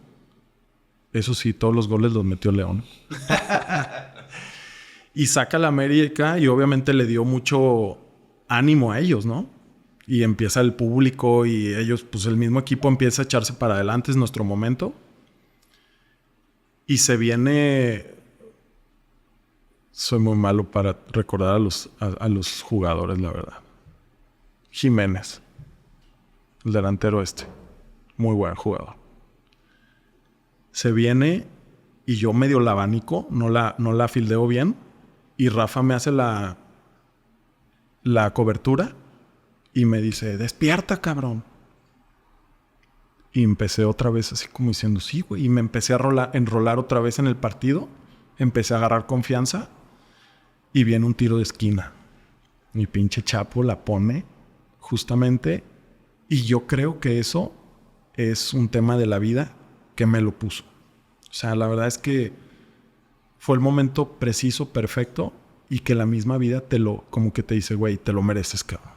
S1: Eso sí, todos los goles los metió León. Y saca la América y obviamente le dio mucho ánimo a ellos, ¿no? Y empieza el público y ellos, pues el mismo equipo empieza a echarse para adelante. Es nuestro momento. Y se viene... Soy muy malo para recordar a los jugadores, la verdad. Jiménez. El delantero muy buen jugador. Se viene y yo medio la abanico, no la fildeo bien. Y Rafa me hace la cobertura y me dice, despierta, cabrón. Y empecé otra vez así como diciendo, sí, güey. Y me empecé a enrolar otra vez en el partido. Empecé a agarrar confianza. Y viene un tiro de esquina. Mi pinche Chapo la pone justamente... Y yo creo que eso es un tema de la vida que me lo puso. O sea, la verdad es que fue el momento preciso, perfecto, y que la misma vida como que te dice, güey, te lo mereces, cabrón.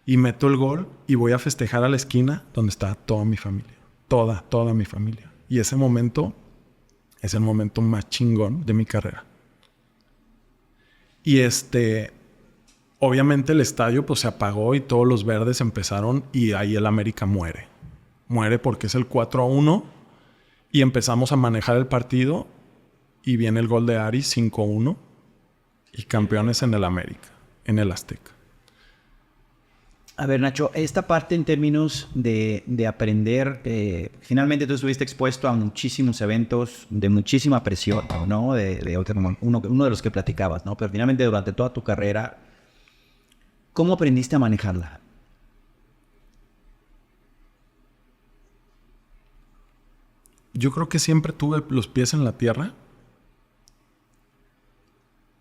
S1: Y meto el gol y voy a festejar a la esquina donde está toda mi familia. Toda mi familia. Y ese momento es el momento más chingón de mi carrera. Y obviamente el estadio pues se apagó y todos los verdes empezaron y ahí el América muere. Muere porque es el 4-1 y empezamos a manejar el partido y viene el gol de Aris 5-1 y campeones en el América, en el Azteca.
S2: A ver, Nacho, esta parte en términos de aprender, finalmente tú estuviste expuesto a muchísimos eventos de muchísima presión, ¿no? Uno de los que platicabas, ¿no? Pero finalmente durante toda tu carrera, ¿cómo aprendiste a manejarla?
S1: Yo creo que siempre tuve los pies en la tierra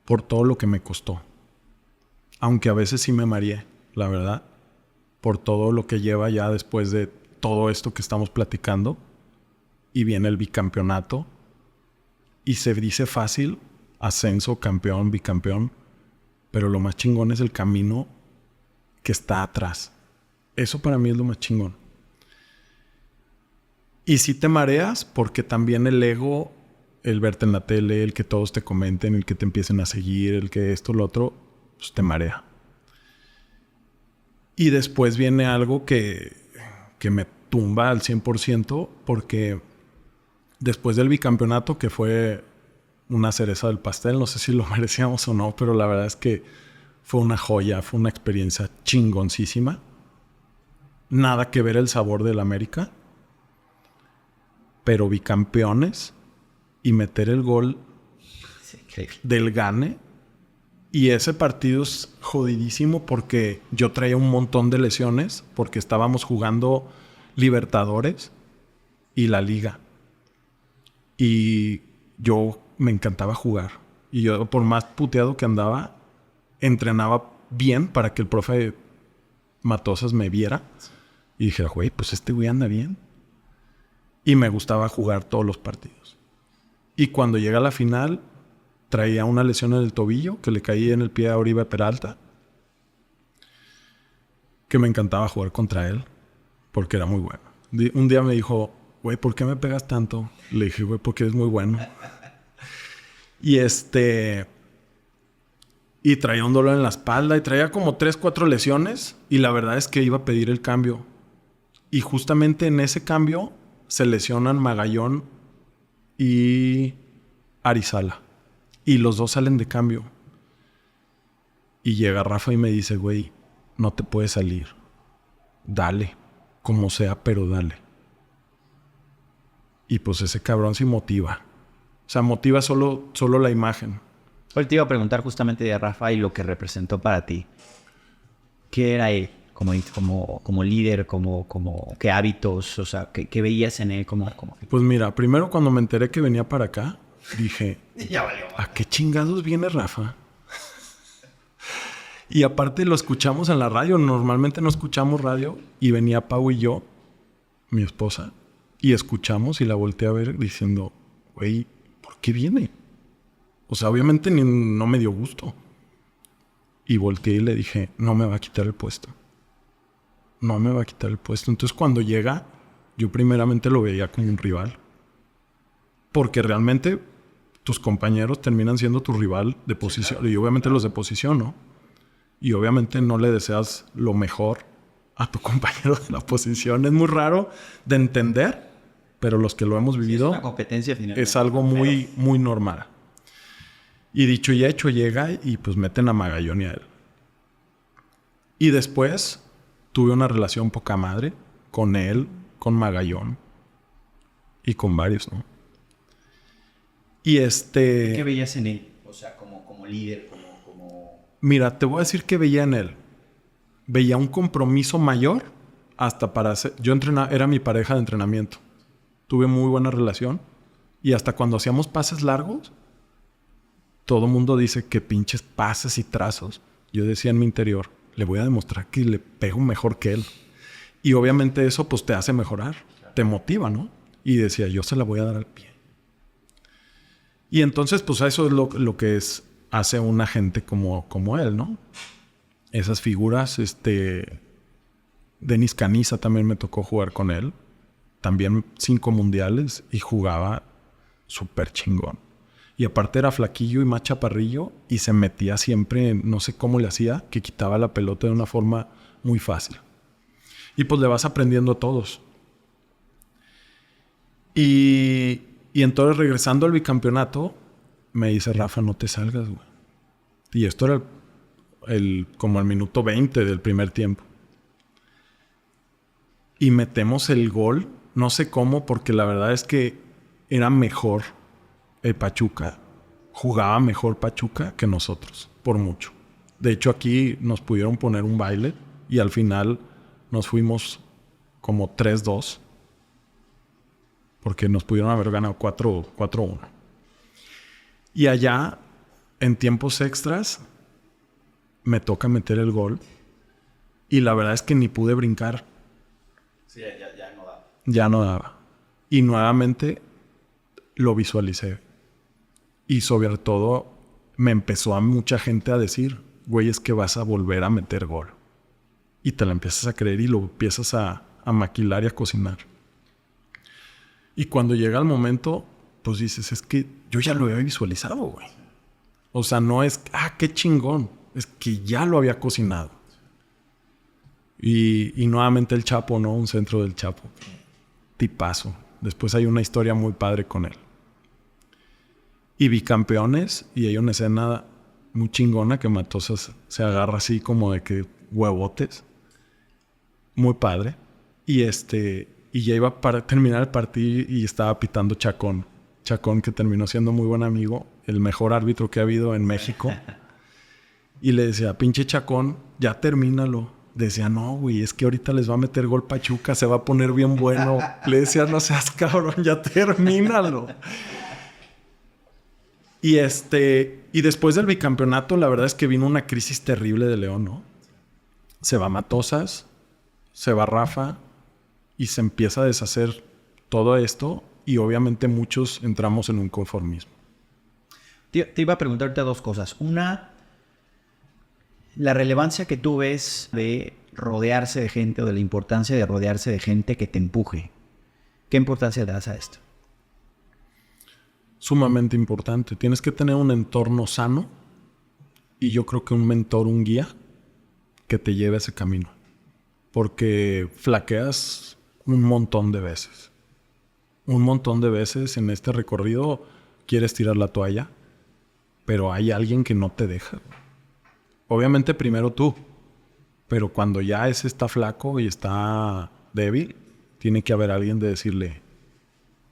S1: por todo lo que me costó. Aunque a veces sí me mareé, la verdad, por todo lo que lleva ya después de todo esto que estamos platicando. Y viene el bicampeonato. Y se dice fácil, ascenso, campeón, bicampeón. Pero lo más chingón es el camino que está atrás. Eso para mí es lo más chingón. Y si te mareas, porque también el ego, el verte en la tele, el que todos te comenten, el que te empiecen a seguir, el que esto, lo otro, pues te marea. Y después viene algo que me tumba al 100%, porque después del bicampeonato, que fue una cereza del pastel, no sé si lo merecíamos o no, pero la verdad es que fue una joya, fue una experiencia chingoncísima. Nada que ver el sabor del América, pero bicampeones y meter el gol del Gane. Y ese partido es jodidísimo porque yo traía un montón de lesiones porque estábamos jugando Libertadores y la Liga. Y yo me encantaba jugar. Y yo, por más puteado que andaba, entrenaba bien para que el profe Matosas me viera. Y dije, güey, pues este güey anda bien. Y me gustaba jugar todos los partidos. Y cuando llega a la final, traía una lesión en el tobillo que le caía en el pie a Oribe Peralta. Que me encantaba jugar contra él porque era muy bueno. Un día me dijo, güey, ¿por qué me pegas tanto? Le dije, güey, porque eres muy bueno. Y y traía un dolor en la espalda y traía como 3, 4 lesiones. Y la verdad es que iba a pedir el cambio. Y justamente en ese cambio se lesionan Magallón y Arizala. Y los dos salen de cambio. Y llega Rafa y me dice, güey, no te puedes salir. Dale, como sea, pero dale. Y pues ese cabrón sí motiva. O sea, motiva solo la imagen.
S2: Hoy te iba a preguntar justamente de Rafa y lo que representó para ti. ¿Qué era él como líder, qué hábitos, o sea, qué veías en él?
S1: Pues mira, primero cuando me enteré que venía para acá, dije,
S2: ya valió.
S1: ¿a qué chingados viene Rafa? Y aparte lo escuchamos en la radio. Normalmente no escuchamos radio. Y venía Pau y yo, mi esposa, y escuchamos y la volteé a ver diciendo, güey, ¿por qué viene? O sea, obviamente no me dio gusto. Y volteé y le dije, no me va a quitar el puesto. No me va a quitar el puesto. Entonces cuando llega, yo primeramente lo veía como un rival. Porque realmente tus compañeros terminan siendo tu rival de posición. Y obviamente los de posición, ¿no? Y obviamente no le deseas lo mejor a tu compañero de la posición. Es muy raro de entender, pero los que lo hemos vivido,
S2: es una competencia finalmente.
S1: Es algo muy, muy normal. Y dicho y hecho, llega y pues meten a Magallón y a él. Y después tuve una relación poca madre con él, con Magallón y con varios, ¿no? Y
S2: ¿Qué veías en él? O sea, como líder,
S1: Mira, te voy a decir que veía en él. Veía un compromiso mayor hasta para hacer... Yo era mi pareja de entrenamiento. Tuve muy buena relación. Y hasta cuando hacíamos pases largos, todo el mundo dice que pinches pases y trazos. Yo decía en mi interior, le voy a demostrar que le pego mejor que él. Y obviamente eso pues te hace mejorar. Te motiva, ¿no? Y decía, yo se la voy a dar al pie. Y entonces pues eso es lo que hace una gente como él, ¿no? Esas figuras, Denis Caniza también me tocó jugar con él. También 5 mundiales y jugaba súper chingón. Y aparte era flaquillo y más chaparrillo y se metía siempre, no sé cómo le hacía, que quitaba la pelota de una forma muy fácil. Y pues le vas aprendiendo a todos. Y entonces regresando al bicampeonato, me dice Rafa, no te salgas, güey. Y esto era como el minuto 20 del primer tiempo. Y metemos el gol, no sé cómo, porque la verdad es que era mejor el Pachuca. Jugaba mejor Pachuca que nosotros, por mucho. De hecho, aquí nos pudieron poner un baile y al final nos fuimos como 3-2. Porque nos pudieron haber ganado 4-1. Y allá, en tiempos extras, me toca meter el gol. Y la verdad es que ni pude brincar.
S2: Sí, ya no daba.
S1: Ya no daba. Y nuevamente lo visualicé. Y sobre todo me empezó a mucha gente a decir, güey, es que vas a volver a meter gol. Y te la empiezas a creer y lo empiezas a maquilar y a cocinar. Y cuando llega el momento, pues dices, es que yo ya lo había visualizado, güey. O sea, no es, qué chingón. Es que ya lo había cocinado. Y nuevamente el Chapo, ¿no? Un centro del Chapo. Tipazo. Después hay una historia muy padre con él. Y bicampeones, y hay una escena muy chingona que Matosas se agarra así como de que huevotes. Muy padre. Y ya iba para terminar el partido y estaba pitando Chacón. Chacón, que terminó siendo muy buen amigo, el mejor árbitro que ha habido en México. Y le decía, pinche Chacón, ya termínalo. Decía, no, güey, es que ahorita les va a meter gol Pachuca, se va a poner bien bueno. Le decía, no seas cabrón, ya termínalo. Y después del bicampeonato, la verdad es que vino una crisis terrible de León, ¿no? Se va Matosas, se va Rafa, y se empieza a deshacer todo esto. y obviamente muchos entramos en un conformismo.
S2: Te iba a preguntarte dos cosas. Una, la relevancia que tú ves de rodearse de gente o de la importancia de rodearse de gente que te empuje. ¿Qué importancia le das a esto?
S1: Sumamente importante. Tienes que tener un entorno sano y yo creo que un mentor, un guía que te lleve a ese camino. Porque flaqueas un montón de veces. Un montón de veces en este recorrido quieres tirar la toalla, pero hay alguien que no te deja. Obviamente primero tú, pero cuando ya ese está flaco y está débil, tiene que haber alguien de decirle,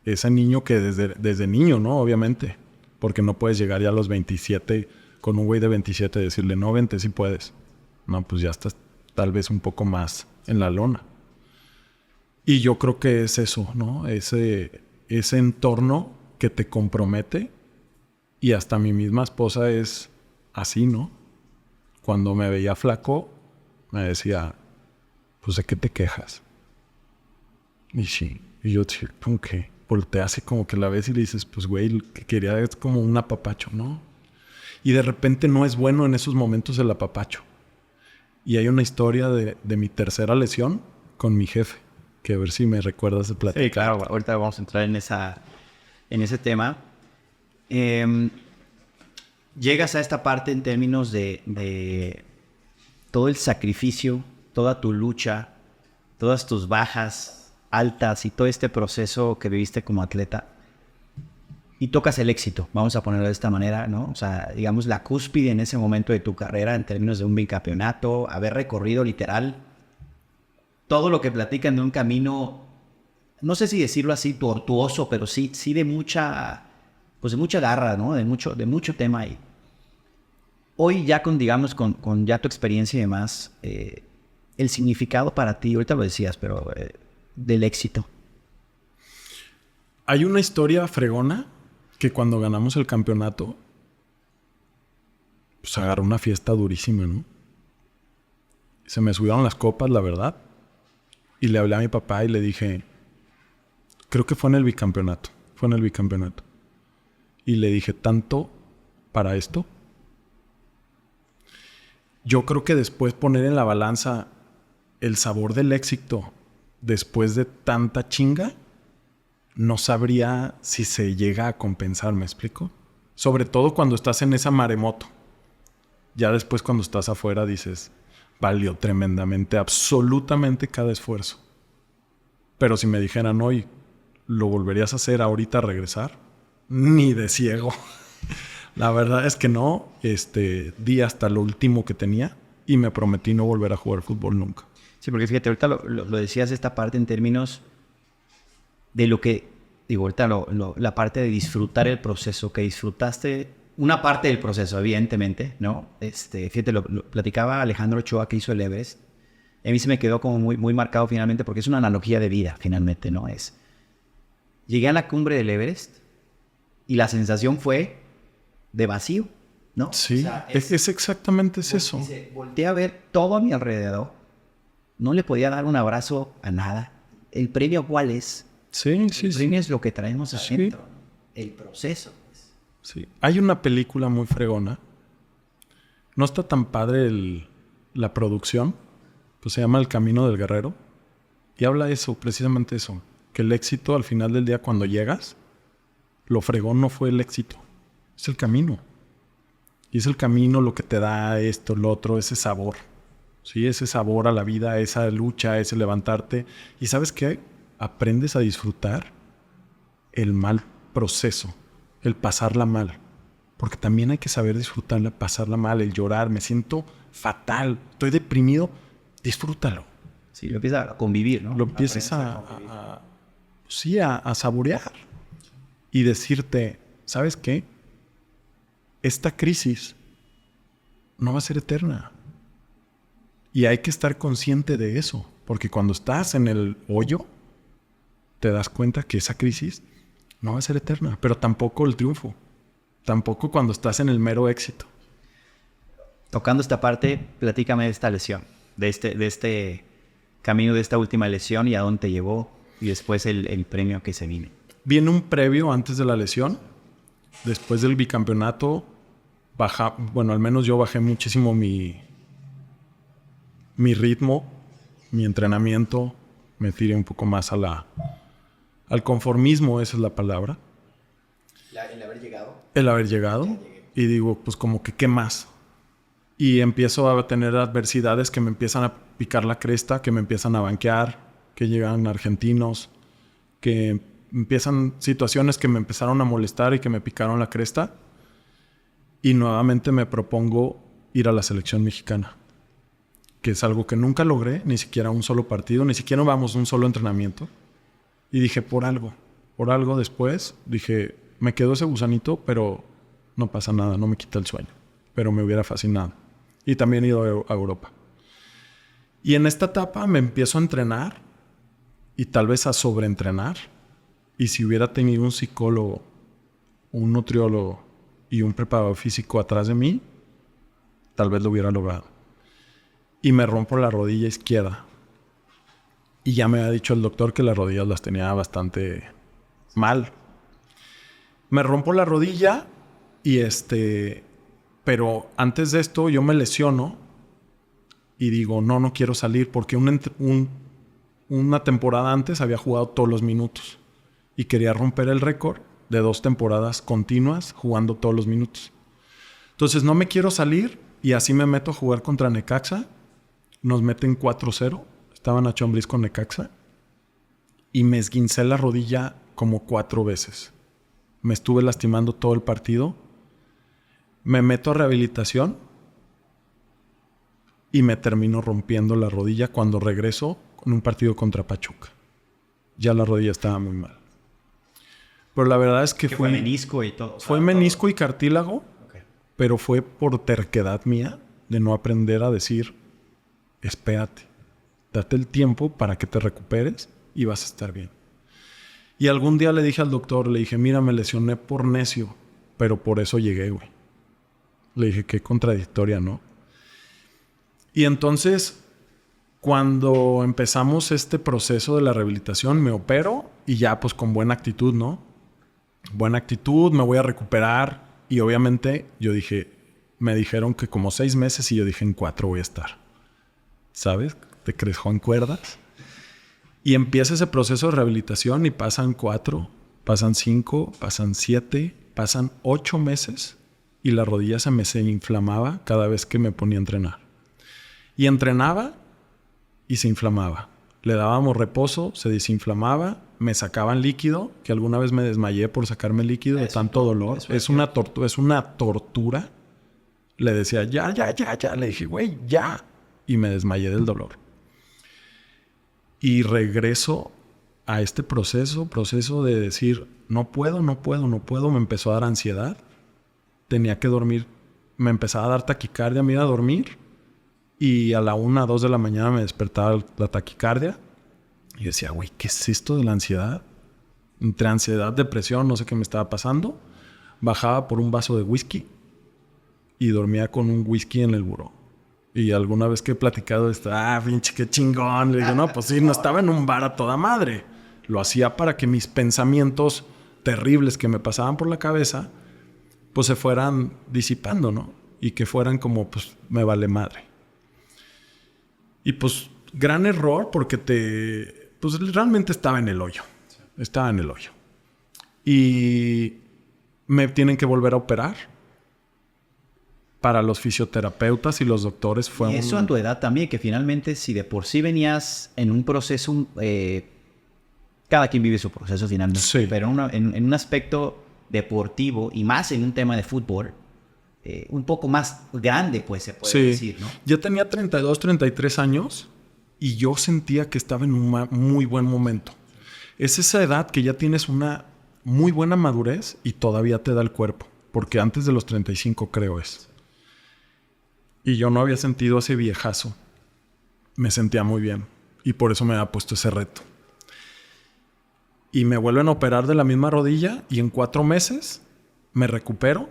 S1: ese niño que desde niño, ¿no? Obviamente, porque no puedes llegar ya a los 27 con un güey de 27 y decirle, no, vente si puedes. No, pues ya estás tal vez un poco más en la lona. Y yo creo que es eso, ¿no? Ese entorno que te compromete. Y hasta mi misma esposa es así, ¿no? Cuando me veía flaco, me decía, pues ¿de qué te quejas? Y sí, y yo, ¿con qué? Volteas y como que la ves y le dices, pues güey, lo que quería es como un apapacho, ¿no? Y de repente no es bueno en esos momentos el apapacho. Y hay una historia de mi tercera lesión con mi jefe, que a ver si me recuerdas de platicar.
S2: Sí, claro, ahorita vamos a entrar en ese tema. Llegas a esta parte en términos de todo el sacrificio, toda tu lucha, todas tus bajas, altas y todo este proceso que viviste como atleta, y tocas el éxito, vamos a ponerlo de esta manera, ¿no? O sea, digamos la cúspide en ese momento de tu carrera en términos de un bicampeonato, haber recorrido literal todo lo que platican de un camino, no sé si decirlo así, tortuoso, pero sí de mucha, pues de mucha garra, ¿no? De mucho tema ahí. Hoy ya digamos, con ya tu experiencia y demás, el significado para ti, ahorita lo decías, pero del éxito.
S1: Hay una historia fregona que cuando ganamos el campeonato, pues agarró una fiesta durísima, ¿no? Se me subieron las copas, la verdad. Y le hablé a mi papá y le dije, creo que fue en el bicampeonato. Y le dije, ¿tanto para esto? Yo creo que después poner en la balanza el sabor del éxito después de tanta chinga, no sabría si se llega a compensar, ¿me explico? Sobre todo cuando estás en esa maremoto. Ya después cuando estás afuera dices, valió tremendamente, absolutamente cada esfuerzo. Pero si me dijeran hoy, ¿lo volverías a hacer ahorita regresar? Ni de ciego. La verdad es que no. Di hasta lo último que tenía y me prometí no volver a jugar fútbol nunca.
S2: Sí, porque fíjate, ahorita lo decías esta parte en términos de lo que, digo, ahorita la parte de disfrutar el proceso, que disfrutaste una parte del proceso, evidentemente, ¿no? Fíjate, lo platicaba Alejandro Ochoa, que hizo el Everest. A mí se me quedó como muy, muy marcado finalmente, porque es una analogía de vida, finalmente, ¿no? Llegué a la cumbre del Everest y la sensación fue de vacío, ¿no?
S1: Sí, o sea, es exactamente eso.
S2: Volteé a ver todo a mi alrededor. No le podía dar un abrazo a nada. ¿El premio cuál es?
S1: Sí.
S2: El premio es lo que traemos adentro. Sí. El proceso.
S1: Sí. Hay una película muy fregona. No está tan padre la producción. Pues se llama El Camino del Guerrero. Y habla eso, precisamente eso. Que el éxito al final del día cuando llegas, lo fregón no fue el éxito. Es el camino. Y es el camino lo que te da esto, lo otro, ese sabor. ¿Sí? Ese sabor a la vida, esa lucha, ese levantarte. ¿Y sabes qué? Aprendes a disfrutar el mal proceso, el pasarla mal. Porque también hay que saber disfrutarla, pasarla mal, el llorar. Me siento fatal, estoy deprimido. Disfrútalo.
S2: Sí, lo empiezas a convivir, ¿no?
S1: Lo empiezas a saborear. Y decirte, ¿sabes qué? Esta crisis no va a ser eterna. Y hay que estar consciente de eso. Porque cuando estás en el hoyo, te das cuenta que esa crisis no va a ser eterna. Pero tampoco el triunfo. Tampoco cuando estás en el mero éxito.
S2: Tocando esta parte, platícame de esta lesión. De este camino, de esta última lesión y a dónde te llevó. Y después el premio que se viene.
S1: Viene un previo antes de la lesión. Después del bicampeonato, al menos yo bajé muchísimo mi ritmo, mi entrenamiento. Me tiré un poco más al conformismo, esa es la palabra.
S2: ¿El haber llegado?
S1: El haber llegado. Y digo, pues como que, ¿qué más? Y empiezo a tener adversidades que me empiezan a picar la cresta, que me empiezan a banquear, que llegan argentinos, que empiezan situaciones que me empezaron a molestar y que me picaron la cresta. Y nuevamente me propongo ir a la selección mexicana, que es algo que nunca logré, ni siquiera un solo partido, ni siquiera un solo entrenamiento. Y dije, por algo después, dije, me quedó ese gusanito, pero no pasa nada, no me quita el sueño. Pero me hubiera fascinado. Y también he ido a Europa. Y en esta etapa me empiezo a entrenar y tal vez a sobreentrenar. Y si hubiera tenido un psicólogo, un nutriólogo y un preparador físico atrás de mí, tal vez lo hubiera logrado. Y me rompo la rodilla izquierda. Y ya me había dicho el doctor que las rodillas las tenía bastante mal. Me rompo la rodilla y pero antes de esto yo me lesiono y digo, no quiero salir porque una temporada antes había jugado todos los minutos y quería romper el récord de 2 temporadas continuas jugando todos los minutos. Entonces no me quiero salir y así me meto a jugar contra Necaxa. Nos meten 4-0. Estaba Nacho Ambriz con Necaxa y me esguincé la rodilla como 4 veces. Me estuve lastimando todo el partido. Me meto a rehabilitación y me termino rompiendo la rodilla cuando regreso con un partido contra Pachuca. Ya la rodilla estaba muy mal. Pero la verdad es que
S2: fue menisco y todo.
S1: Fue menisco y cartílago, okay. Pero fue por terquedad mía de no aprender a decir, espérate, date el tiempo para que te recuperes y vas a estar bien. Y algún día le dije al doctor, le dije, mira, me lesioné por necio, pero por eso llegué, güey. Le dije, qué contradictoria, ¿no? Y entonces, cuando empezamos este proceso de la rehabilitación, me opero y ya pues con buena actitud, ¿no? Buena actitud, me voy a recuperar. Y obviamente yo dije, me dijeron que como 6 meses y yo dije en 4 voy a estar. ¿Sabes? ¿Te crees Juan Cuerdas? Y empieza ese proceso de rehabilitación y pasan 4, pasan 5, pasan 7, pasan 8 meses y la rodilla se inflamaba cada vez que me ponía a entrenar. Y entrenaba y se inflamaba. Le dábamos reposo, se desinflamaba, me sacaban líquido, que alguna vez me desmayé por sacarme líquido de tanto dolor. Es una tortura. Le decía, ya. Le dije, güey, ya. Y me desmayé del dolor. Y regreso a este proceso de decir, no puedo. Me empezó a dar ansiedad. Tenía que dormir. Me empezaba a dar taquicardia, me iba a dormir. Y a la 1, 2 de la mañana me despertaba la taquicardia. Y decía, güey, ¿qué es esto de la ansiedad? Entre ansiedad, depresión, no sé qué me estaba pasando. Bajaba por un vaso de whisky y dormía con un whisky en el buró. Y alguna vez que he platicado esto, pinche, qué chingón. Le digo, no, pues sí, no estaba en un bar a toda madre. Lo hacía para que mis pensamientos terribles que me pasaban por la cabeza, pues se fueran disipando, ¿no? Y que fueran como, pues, me vale madre. Y pues, gran error porque pues realmente estaba en el hoyo. Estaba en el hoyo. Y me tienen que volver a operar. Para los fisioterapeutas y los doctores fue
S2: y eso a tu edad también, que finalmente si de por sí venías en un proceso, cada quien vive su proceso finalmente,
S1: sí.
S2: Pero en un aspecto deportivo y más en un tema de fútbol, un poco más grande, pues se puede decir, ¿no?
S1: Yo tenía 32, 33 años y yo sentía que estaba en un muy buen momento. Es esa edad que ya tienes una muy buena madurez y todavía te da el cuerpo, porque antes de los 35 creo es. Y yo no había sentido ese viejazo. Me sentía muy bien. Y por eso me había puesto ese reto. Y me vuelven a operar de la misma rodilla. Y en 4 meses me recupero.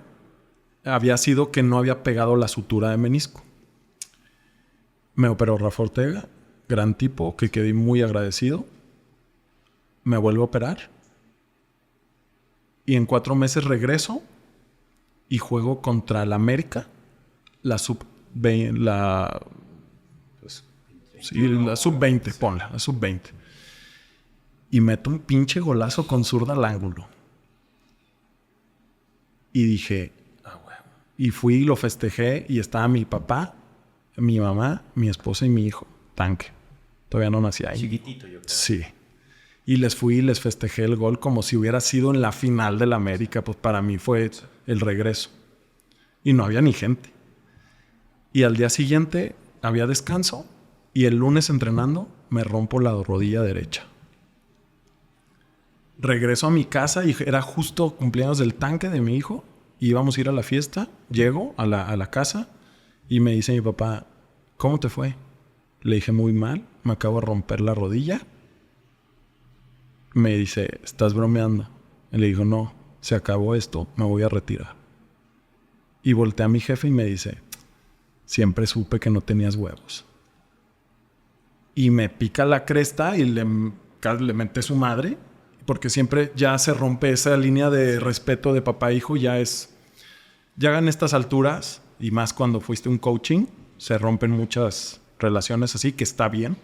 S1: Había sido que no había pegado la sutura de menisco. Me operó Rafa Ortega. Gran tipo, que quedé muy agradecido. Me vuelve a operar. Y en 4 meses regreso y juego contra el América, la sub-20, la sub-20, ponla, la sub-20. Y meto un pinche golazo con zurda al ángulo. Y dije, y fui y lo festejé y estaba mi papá, mi mamá, mi esposa y mi hijo. Tanque. Todavía no nací ahí.
S2: Chiquitito, yo creo.
S1: Sí. Y les fui y les festejé el gol como si hubiera sido en la final del América. Pues para mí fue el regreso. Y no había ni gente. Y al día siguiente había descanso. Y el lunes entrenando me rompo la rodilla derecha. Regreso a mi casa y era justo cumpleaños del Tanque de mi hijo. Y íbamos a ir a la fiesta. Llego a la casa y me dice mi papá, ¿cómo te fue? Le dije, muy mal. Me acabo de romper la rodilla. Me dice, ¿estás bromeando? Y le digo, no, se acabó esto, me voy a retirar. Y volteé a mi jefe y me dice, siempre supe que no tenías huevos. Y me pica la cresta y le menté su madre, porque siempre ya se rompe esa línea de respeto de papá e hijo, ya en estas alturas, y más cuando fuiste un coaching, se rompen muchas relaciones así, que está bien.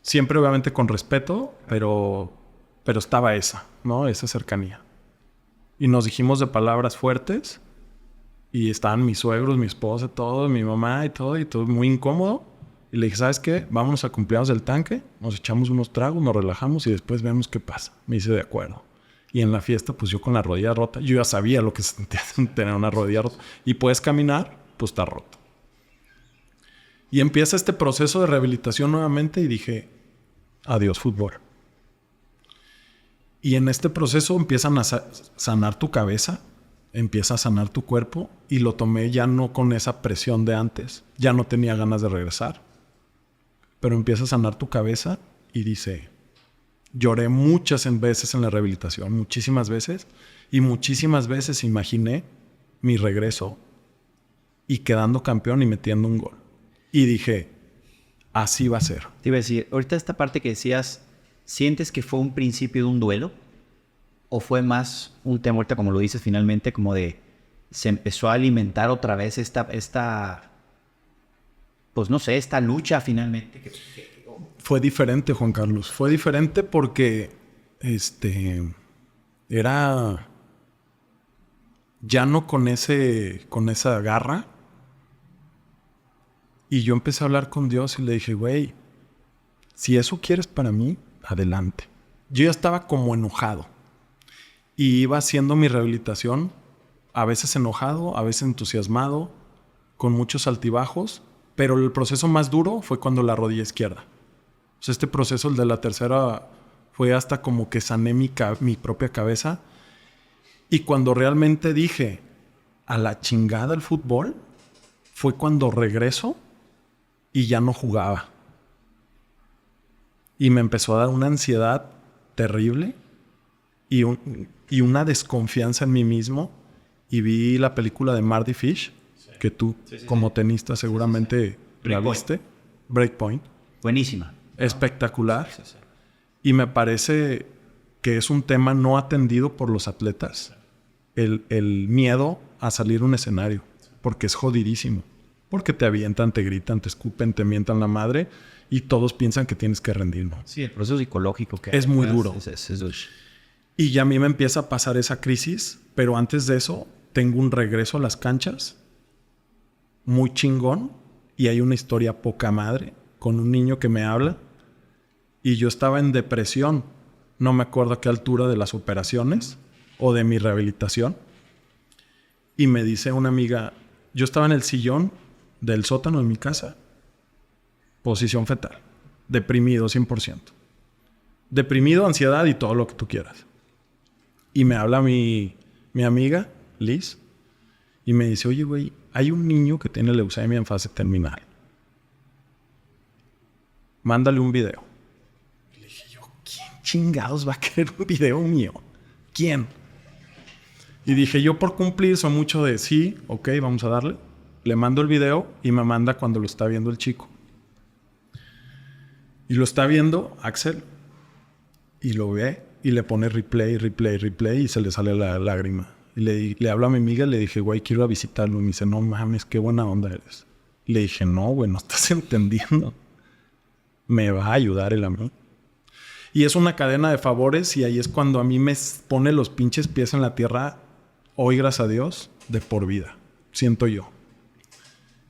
S1: Siempre obviamente con respeto, pero estaba esa, ¿no? Esa cercanía. Y nos dijimos de palabras fuertes. Y estaban mis suegros, mi esposa, todo, mi mamá y todo muy incómodo. Y le dije, ¿sabes qué? Vámonos a cumpleaños del Tanque, nos echamos unos tragos, nos relajamos y después vemos qué pasa. Me hice de acuerdo. Y en la fiesta, pues yo con la rodilla rota, yo ya sabía lo que se sentía tener una rodilla rota. Y puedes caminar, pues está roto. Y empieza este proceso de rehabilitación nuevamente y dije, adiós fútbol. Y en este proceso empiezan a sanar tu cabeza, empieza a sanar tu cuerpo y lo tomé ya no con esa presión de antes. Ya no tenía ganas de regresar. Pero empieza a sanar tu cabeza y dice, lloré muchas veces en la rehabilitación, muchísimas veces. Y muchísimas veces imaginé mi regreso y quedando campeón y metiendo un gol. Y dije, así va a ser.
S2: Te iba a decir, ahorita esta parte que decías, ¿sientes que fue un principio de un duelo? ¿O fue más un tema, ahorita como lo dices finalmente, como de se empezó a alimentar otra vez esta pues no sé, esta lucha finalmente?
S1: Fue diferente, Juan Carlos. Fue diferente porque era ya no con esa garra. Y yo empecé a hablar con Dios y le dije, güey, si eso quieres para mí, adelante. Yo ya estaba como enojado. Y iba haciendo mi rehabilitación, a veces enojado, a veces entusiasmado, con muchos altibajos. Pero el proceso más duro fue cuando la rodilla izquierda. O sea, este proceso, el de la tercera, fue hasta como que sané mi propia cabeza. Y cuando realmente dije, a la chingada el fútbol, fue cuando regreso y ya no jugaba. Y me empezó a dar una ansiedad terrible y una desconfianza en mí mismo. Y vi la película de Marty Fish, que tú, como tenista, seguramente la viste. Breakpoint.
S2: Buenísima.
S1: Espectacular. Sí. Y me parece que es un tema no atendido por los atletas. El miedo a salir a un escenario. Porque es jodidísimo. Porque te avientan, te gritan, te escupen, te mientan la madre. Y todos piensan que tienes que rendir, ¿no?
S2: Sí, el proceso psicológico que
S1: es muy duro.
S2: Es duro.
S1: Y ya a mí me empieza a pasar esa crisis. Pero antes de eso, tengo un regreso a las canchas muy chingón, y hay una historia poca madre con un niño que me habla y yo estaba en depresión, no me acuerdo a qué altura de las operaciones o de mi rehabilitación, y me dice una amiga, yo estaba en el sillón del sótano de mi casa, posición fetal, deprimido 100%, deprimido, ansiedad y todo lo que tú quieras, y me habla mi amiga Liz y me dice, oye güey, hay un niño que tiene leucemia en fase terminal. Mándale un video. Y le dije yo, ¿quién chingados va a querer un video mío? ¿Quién? Y dije yo, por cumplir, soy mucho de sí, ok, vamos a darle. Le mando el video y me manda cuando lo está viendo el chico. Y lo está viendo Axel. Y lo ve y le pone replay y se le sale la lágrima. Y le hablo a mi amiga y le dije, güey, quiero ir a visitarlo. Y me dice, no mames, qué buena onda eres. Y le dije, no, güey, no estás entendiendo. Me va a ayudar el amigo. Y es una cadena de favores y ahí es cuando a mí me pone los pinches pies en la tierra, hoy gracias a Dios, de por vida. Siento yo.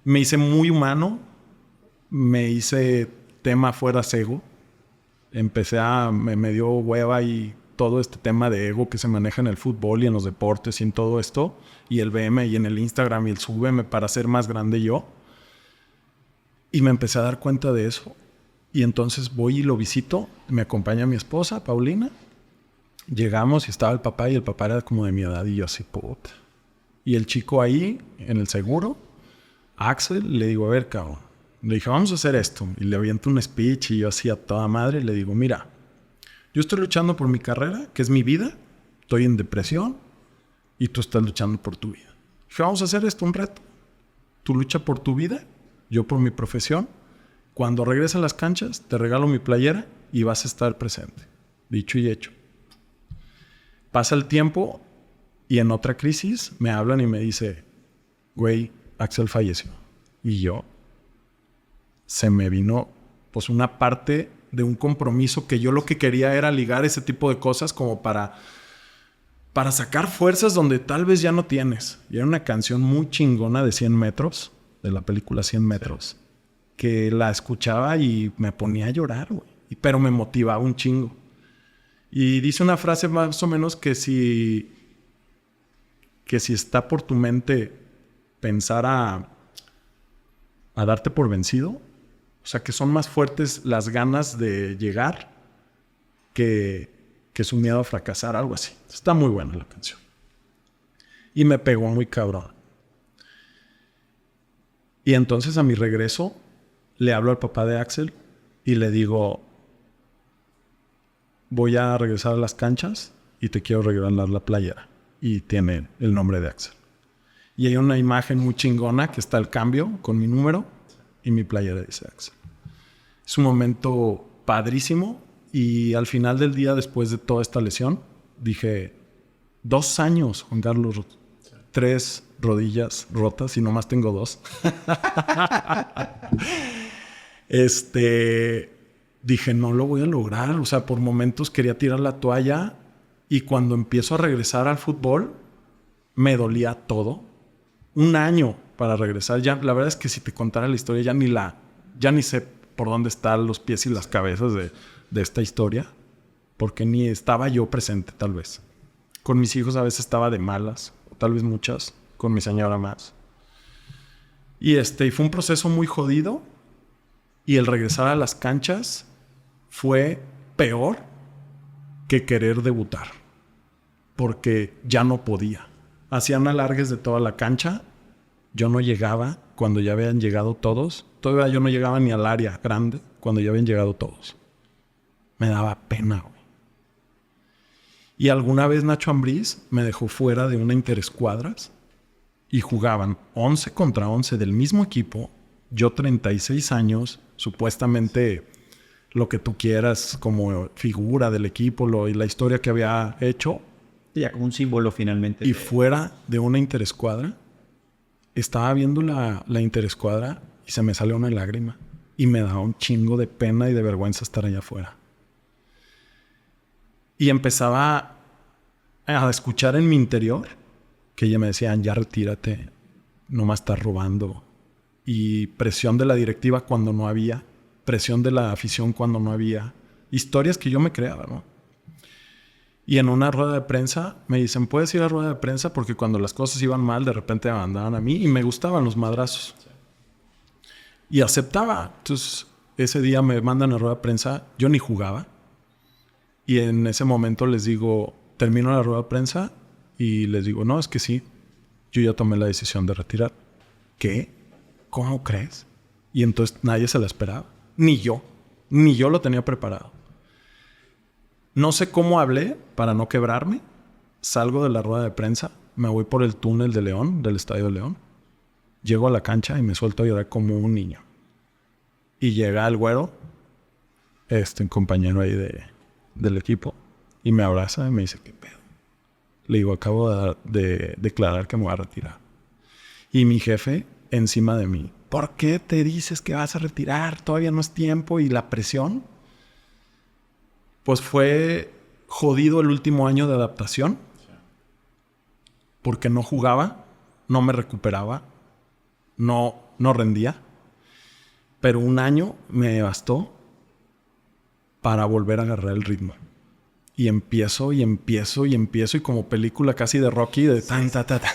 S1: Me hice muy humano. Me hice tema fuera ego. Me dio hueva y todo este tema de ego que se maneja en el fútbol y en los deportes y en todo esto. Y el VM y en el Instagram y el súbeme para ser más grande yo. Y me empecé a dar cuenta de eso. Y entonces voy y lo visito. Me acompaña mi esposa, Paulina. Llegamos y estaba el papá y el papá era como de mi edad y yo así, puta. Y el chico ahí, en el seguro, Axel, le digo, a ver, cabrón. Le dije, vamos a hacer esto. Y le aviento un speech y yo así a toda madre. Le digo, mira, yo estoy luchando por mi carrera, que es mi vida. Estoy en depresión y tú estás luchando por tu vida. Dije, vamos a hacer esto un reto. Tú lucha por tu vida, yo por mi profesión. Cuando regrese a las canchas, te regalo mi playera y vas a estar presente. Dicho y hecho. Pasa el tiempo y en otra crisis me hablan y me dice, güey, Axel falleció. Y yo, se me vino pues una parte de un compromiso que yo lo que quería era ligar ese tipo de cosas como para sacar fuerzas donde tal vez ya no tienes. Y era una canción muy chingona de 100 metros, de la película 100 metros, que la escuchaba y me ponía a llorar, güey. Pero me motivaba un chingo. Y dice una frase más o menos que si está por tu mente pensar a darte por vencido, o sea, que son más fuertes las ganas de llegar que su miedo a fracasar, algo así. Está muy buena la canción. Y me pegó muy cabrón. Y entonces a mi regreso le hablo al papá de Axel y le digo, voy a regresar a las canchas y te quiero regalar la playera. Y tiene el nombre de Axel. Y hay una imagen muy chingona que está el cambio con mi número y mi playera dice Axel. Es un momento padrísimo y al final del día, después de toda esta lesión, dije, 2 años, Juan Carlos, 3 rodillas rotas y nomás tengo 2. Dije, no lo voy a lograr. O sea, por momentos quería tirar la toalla y cuando empiezo a regresar al fútbol, me dolía todo. 1 año para regresar. Ya, la verdad es que si te contara la historia, ya ni sé por dónde están los pies y las cabezas de esta historia, porque ni estaba yo presente, tal vez. Con mis hijos a veces estaba de malas, tal vez muchas, con mi señora más. Y fue un proceso muy jodido. Y el regresar a las canchas fue peor que querer debutar. Porque ya no podía. Hacían alargues de toda la cancha. Yo no llegaba cuando ya habían llegado todos. Todavía yo no llegaba ni al área grande cuando ya habían llegado todos. Me daba pena, güey. Y alguna vez Nacho Ambriz me dejó fuera de una interescuadras y jugaban 11 contra 11 del mismo equipo. Yo 36 años, supuestamente lo que tú quieras como figura del equipo y la historia que había hecho.
S2: Ya como un símbolo finalmente.
S1: Y fuera de una interescuadra, estaba viendo la interescuadra y se me salió una lágrima. Y me daba un chingo de pena y de vergüenza estar allá afuera. Y empezaba a escuchar en mi interior que ella me decían, ya retírate, no me estás robando. Y presión de la directiva cuando no había, presión de la afición cuando no había. Historias que yo me creaba, ¿no? Y en una rueda de prensa me dicen, ¿puedes ir a rueda de prensa? Porque cuando las cosas iban mal, de repente me mandaban a mí y me gustaban los madrazos. Sí. Y aceptaba. Entonces, ese día me mandan a rueda de prensa. Yo ni jugaba. Y en ese momento les digo, termino la rueda de prensa y les digo, no, es que sí, yo ya tomé la decisión de retirar. ¿Qué? ¿Cómo crees? Y entonces nadie se la esperaba. Ni yo lo tenía preparado. No sé cómo hablé para no quebrarme. Salgo de la rueda de prensa, me voy por el túnel de León, del Estadio de León. Llego a la cancha y me suelto a llorar como un niño. Y llega el güero, un compañero ahí del equipo, Y me abraza y me dice, ¿qué pedo? Le digo, acabo de declarar que me voy a retirar. Y mi jefe encima de mí, ¿por qué te dices que vas a retirar? Todavía no es tiempo. Y la presión, pues fue jodido el último año de adaptación. Porque no jugaba, no me recuperaba, no rendía. Pero un año me bastó para volver a agarrar el ritmo. Y empiezo y como película casi de Rocky, de tan, ta, ta, ta.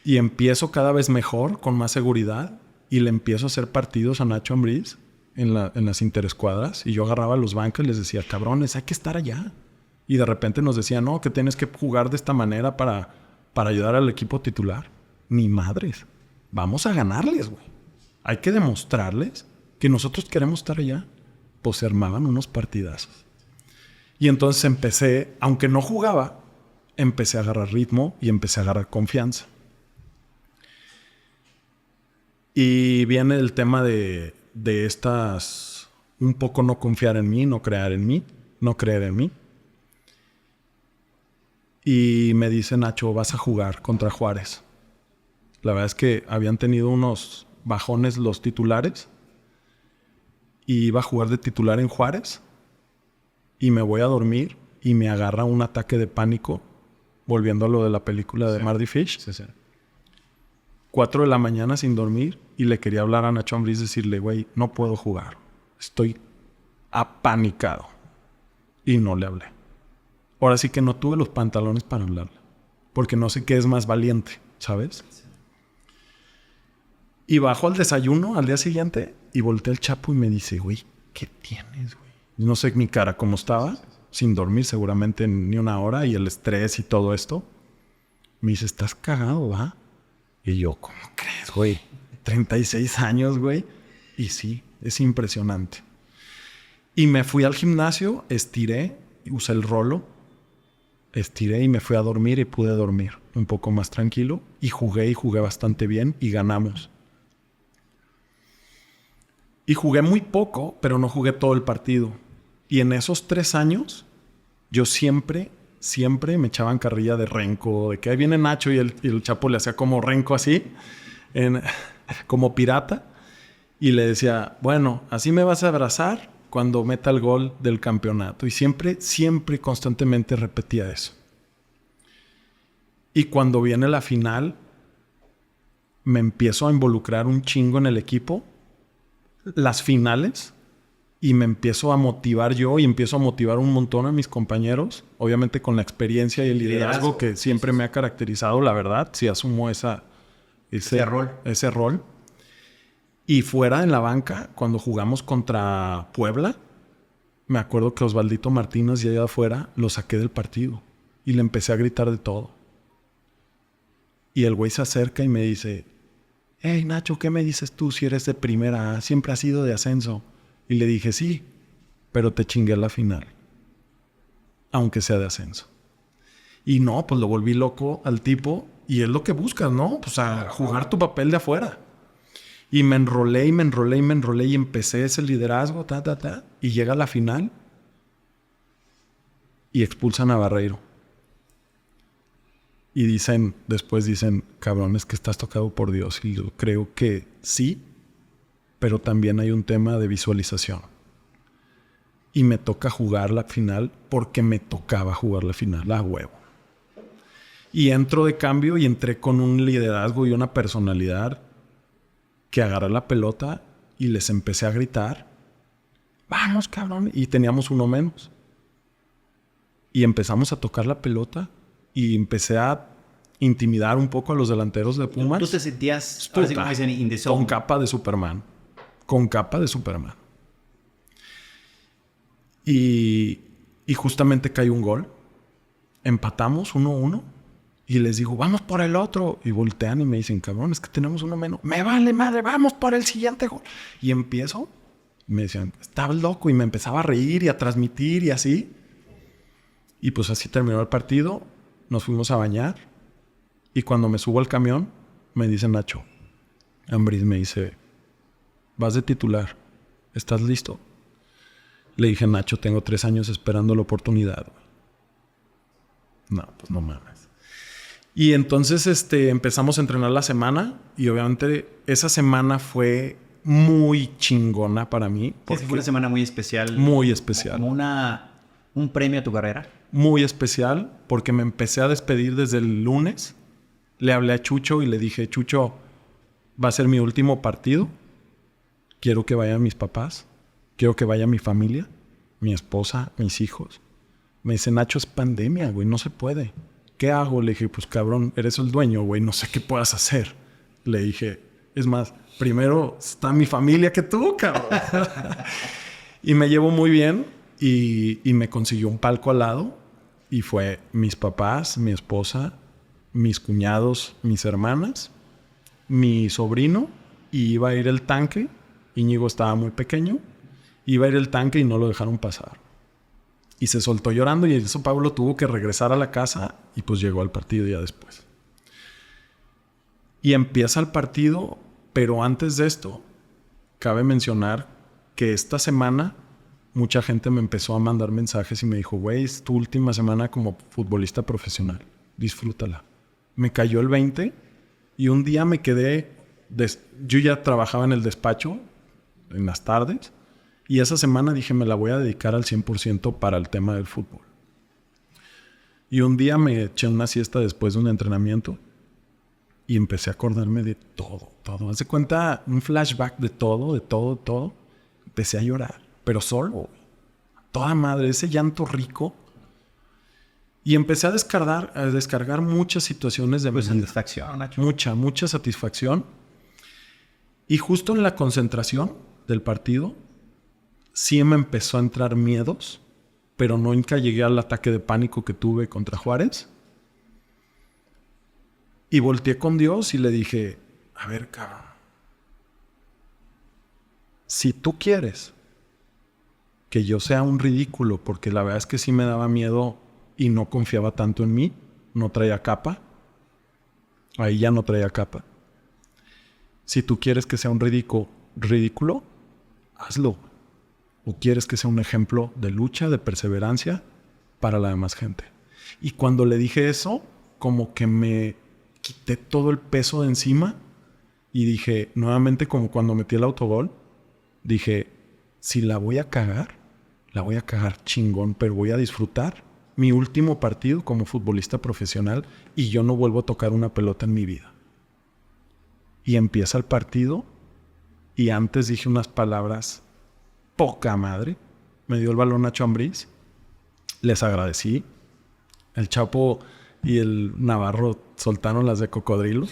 S1: Y empiezo cada vez mejor, con más seguridad, y le empiezo a hacer partidos a Nacho Ambriz en las interescuadras. Y yo agarraba los bancos y les decía, cabrones, hay que estar allá. Y de repente nos decían, no, que tienes que jugar de esta manera para ayudar al equipo titular. Ni madres. Vamos a ganarles, güey. Hay que demostrarles que nosotros queremos estar allá. Pues se armaban unos partidazos. Y entonces empecé, aunque no jugaba, empecé a agarrar ritmo y empecé a agarrar confianza. Y viene el tema de estas, un poco no confiar en mí, no creer en mí. Y me dice Nacho, vas a jugar contra Juárez. La verdad es que habían tenido unos bajones los titulares. Y iba a jugar de titular en Juárez. Y me voy a dormir y me agarra un ataque de pánico. Volviendo a lo de la película de Marty Fish.
S2: Sí.
S1: 4 de la mañana sin dormir. Y le quería hablar a Nacho Ambriz y decirle, güey, no puedo jugar. Estoy apanicado. Y no le hablé. Ahora sí que no tuve los pantalones para hablarle. Porque no sé qué es más valiente, ¿sabes? Sí. Y bajo al desayuno al día siguiente y volteé al Chapo y me dice, güey, ¿qué tienes, güey? No sé mi cara cómo estaba, sin dormir seguramente ni una hora y el estrés y todo esto. Me dice, ¿estás cagado, va? Y yo, ¿cómo crees, güey? 36 años, güey. Y sí, es impresionante. Y me fui al gimnasio, estiré, usé el rolo. Estiré y me fui a dormir y pude dormir un poco más tranquilo. Y jugué bastante bien y ganamos. Y jugué muy poco, pero no jugué todo el partido. Y en esos 3 años, yo siempre me echaban carrilla de renco. De que ahí viene Nacho y el Chapo le hacía como renco así, como pirata. Y le decía, bueno, así me vas a abrazar cuando meta el gol del campeonato. Y siempre, constantemente repetía eso. Y cuando viene la final, me empiezo a involucrar un chingo en el equipo. Las finales. Y me empiezo a motivar yo y empiezo a motivar un montón a mis compañeros. Obviamente con la experiencia y el liderazgo que siempre me ha caracterizado, la verdad. Sí asumo ese rol. Y fuera en la banca, cuando jugamos contra Puebla, me acuerdo que Osvaldito Martínez y allá afuera lo saqué del partido. Y le empecé a gritar de todo. Y el güey se acerca y me dice, hey Nacho, ¿qué me dices tú si eres de primera? Siempre has sido de ascenso. Y le dije, sí, pero te chingué la final. Aunque sea de ascenso. Y no, pues lo volví loco al tipo. Y es lo que buscas, ¿no? Pues a jugar tu papel de afuera. Y me enrolé y empecé ese liderazgo, y llega la final y expulsan a Barreiro. Y después dicen, cabrón, es que estás tocado por Dios. Y yo creo que sí, pero también hay un tema de visualización. Y me toca jugar la final porque me tocaba jugar la final a huevo. Y entro de cambio y entré con un liderazgo y una personalidad que agarré la pelota y les empecé a gritar, vamos cabrón, y teníamos uno menos. Y empezamos a tocar la pelota y empecé a intimidar un poco a los delanteros de Pumas.
S2: ¿Tú te sentías
S1: con capa de Superman? Con capa de Superman. Y justamente cayó un gol. Empatamos 1-1. Y les digo, vamos por el otro. Y voltean y me dicen, cabrón, es que tenemos uno menos. Me vale madre, vamos por el siguiente gol. Y empiezo. Me decían, estás loco. Y me empezaba a reír y a transmitir y así. Y pues así terminó el partido. Nos fuimos a bañar. Y cuando me subo al camión, me dice Nacho. Ambriz me dice, vas de titular. ¿Estás listo? Le dije, Nacho, tengo 3 años esperando la oportunidad. No, pues no mames. Y entonces empezamos a entrenar la semana y obviamente esa semana fue muy chingona para mí.
S2: Fue una semana muy especial.
S1: Muy especial.
S2: Como un premio a tu carrera.
S1: Muy especial porque me empecé a despedir desde el lunes. Le hablé a Chucho y le dije, Chucho, va a ser mi último partido. Quiero que vayan mis papás. Quiero que vaya mi familia, mi esposa, mis hijos. Me dice, Nacho, es pandemia, güey, no se puede. ¿Qué hago? Le dije, pues cabrón, eres el dueño, güey, no sé qué puedas hacer. Le dije, es más, primero está mi familia que tú, cabrón. Y me llevo muy bien y me consiguió un palco al lado. Y fue mis papás, mi esposa, mis cuñados, mis hermanas, mi sobrino. Y iba a ir el tanque. Íñigo estaba muy pequeño. Iba a ir el tanque y no lo dejaron pasar. Y se soltó llorando y eso Pablo tuvo que regresar a la casa y pues llegó al partido ya después. Y empieza el partido, pero antes de esto, cabe mencionar que esta semana mucha gente me empezó a mandar mensajes y me dijo, güey, es tu última semana como futbolista profesional, disfrútala. Me cayó el 20 y un día me quedé, yo ya trabajaba en el despacho en las tardes. Y esa semana dije, me la voy a dedicar al 100% para el tema del fútbol. Y un día me eché una siesta después de un entrenamiento y empecé a acordarme de todo. Haz de cuenta, un flashback de todo. Empecé a llorar, pero solo. Toda madre, ese llanto rico. Y empecé a descargar muchas situaciones de
S2: pues satisfacción, Nacho.
S1: Mucha satisfacción. Y justo en la concentración del partido, sí me empezó a entrar miedos, pero nunca llegué al ataque de pánico que tuve contra Juárez. Y volteé con Dios y le dije, a ver, cabrón, si tú quieres que yo sea un ridículo, porque la verdad es que sí me daba miedo y no confiaba tanto en mí, no traía capa, ahí ya no traía capa. Si tú quieres que sea un ridículo, hazlo. ¿O quieres que sea un ejemplo de lucha, de perseverancia para la demás gente? Y cuando le dije eso, como que me quité todo el peso de encima y dije, nuevamente como cuando metí el autogol, dije, si la voy a cagar chingón, pero voy a disfrutar mi último partido como futbolista profesional y yo no vuelvo a tocar una pelota en mi vida. Y empieza el partido y antes dije unas palabras poca madre. Me dio el balón Nacho Ambriz. Les agradecí. El Chapo y el Navarro soltaron las de cocodrilo.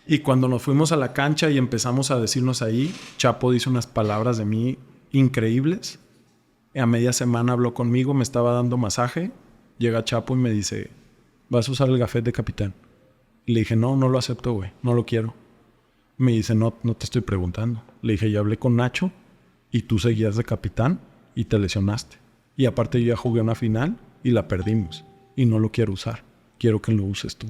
S1: Y cuando nos fuimos a la cancha y empezamos a decirnos ahí, Chapo dice unas palabras de mí increíbles. A media semana habló conmigo, me estaba dando masaje. Llega Chapo y me dice, ¿vas a usar el gafet de capitán? Y le dije, no lo acepto, güey. No lo quiero. Me dice, no te estoy preguntando. Le dije, ya hablé con Nacho. Y tú seguías de capitán y te lesionaste. Y aparte yo ya jugué una final y la perdimos. Y no lo quiero usar. Quiero que lo uses tú.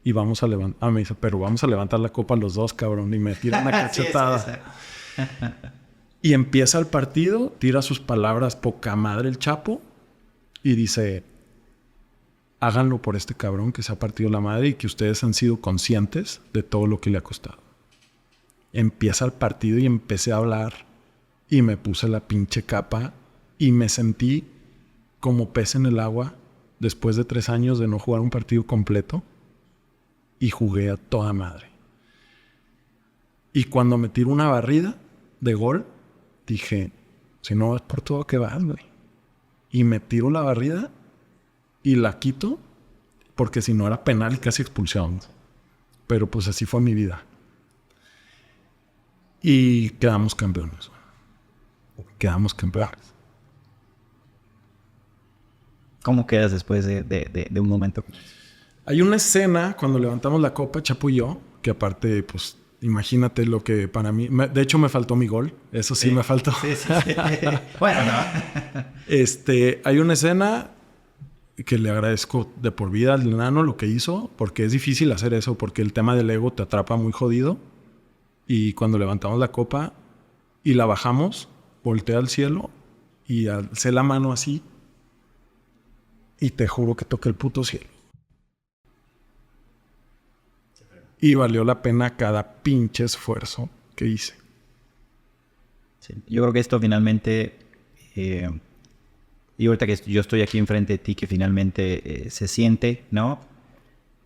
S1: Y vamos a levantar... me dice, pero vamos a levantar la copa los dos, cabrón. Y me tira una cachetada. Y empieza el partido, tira sus palabras poca madre el Chapo. Y dice, háganlo por este cabrón que se ha partido la madre y que ustedes han sido conscientes de todo lo que le ha costado. Empieza el partido y empecé a hablar... Y me puse la pinche capa y me sentí como pez en el agua después de 3 años de no jugar un partido completo. Y jugué a toda madre. Y cuando me tiro una barrida de gol, dije, si no vas por todo, ¿qué vas, güey? Y me tiro la barrida y la quito porque si no era penal y casi expulsión. Pero pues así fue mi vida. Y quedamos campeones. Quedamos campeones.
S2: ¿Cómo quedas después de un momento?
S1: Hay una escena cuando levantamos la copa, Chapo y yo, que aparte, pues, imagínate lo que para mí... de hecho, me faltó mi gol. Eso sí me faltó.
S2: Sí. Bueno, no.
S1: Hay una escena que le agradezco de por vida al nano lo que hizo, porque es difícil hacer eso, porque el tema del ego te atrapa muy jodido. Y cuando levantamos la copa y la bajamos... volteé al cielo y alcé la mano así Y te juro que toqué el puto cielo. Y valió la pena cada pinche esfuerzo que hice.
S2: Sí. Yo creo que esto finalmente, y ahorita que yo estoy aquí enfrente de ti, que finalmente se siente, ¿no?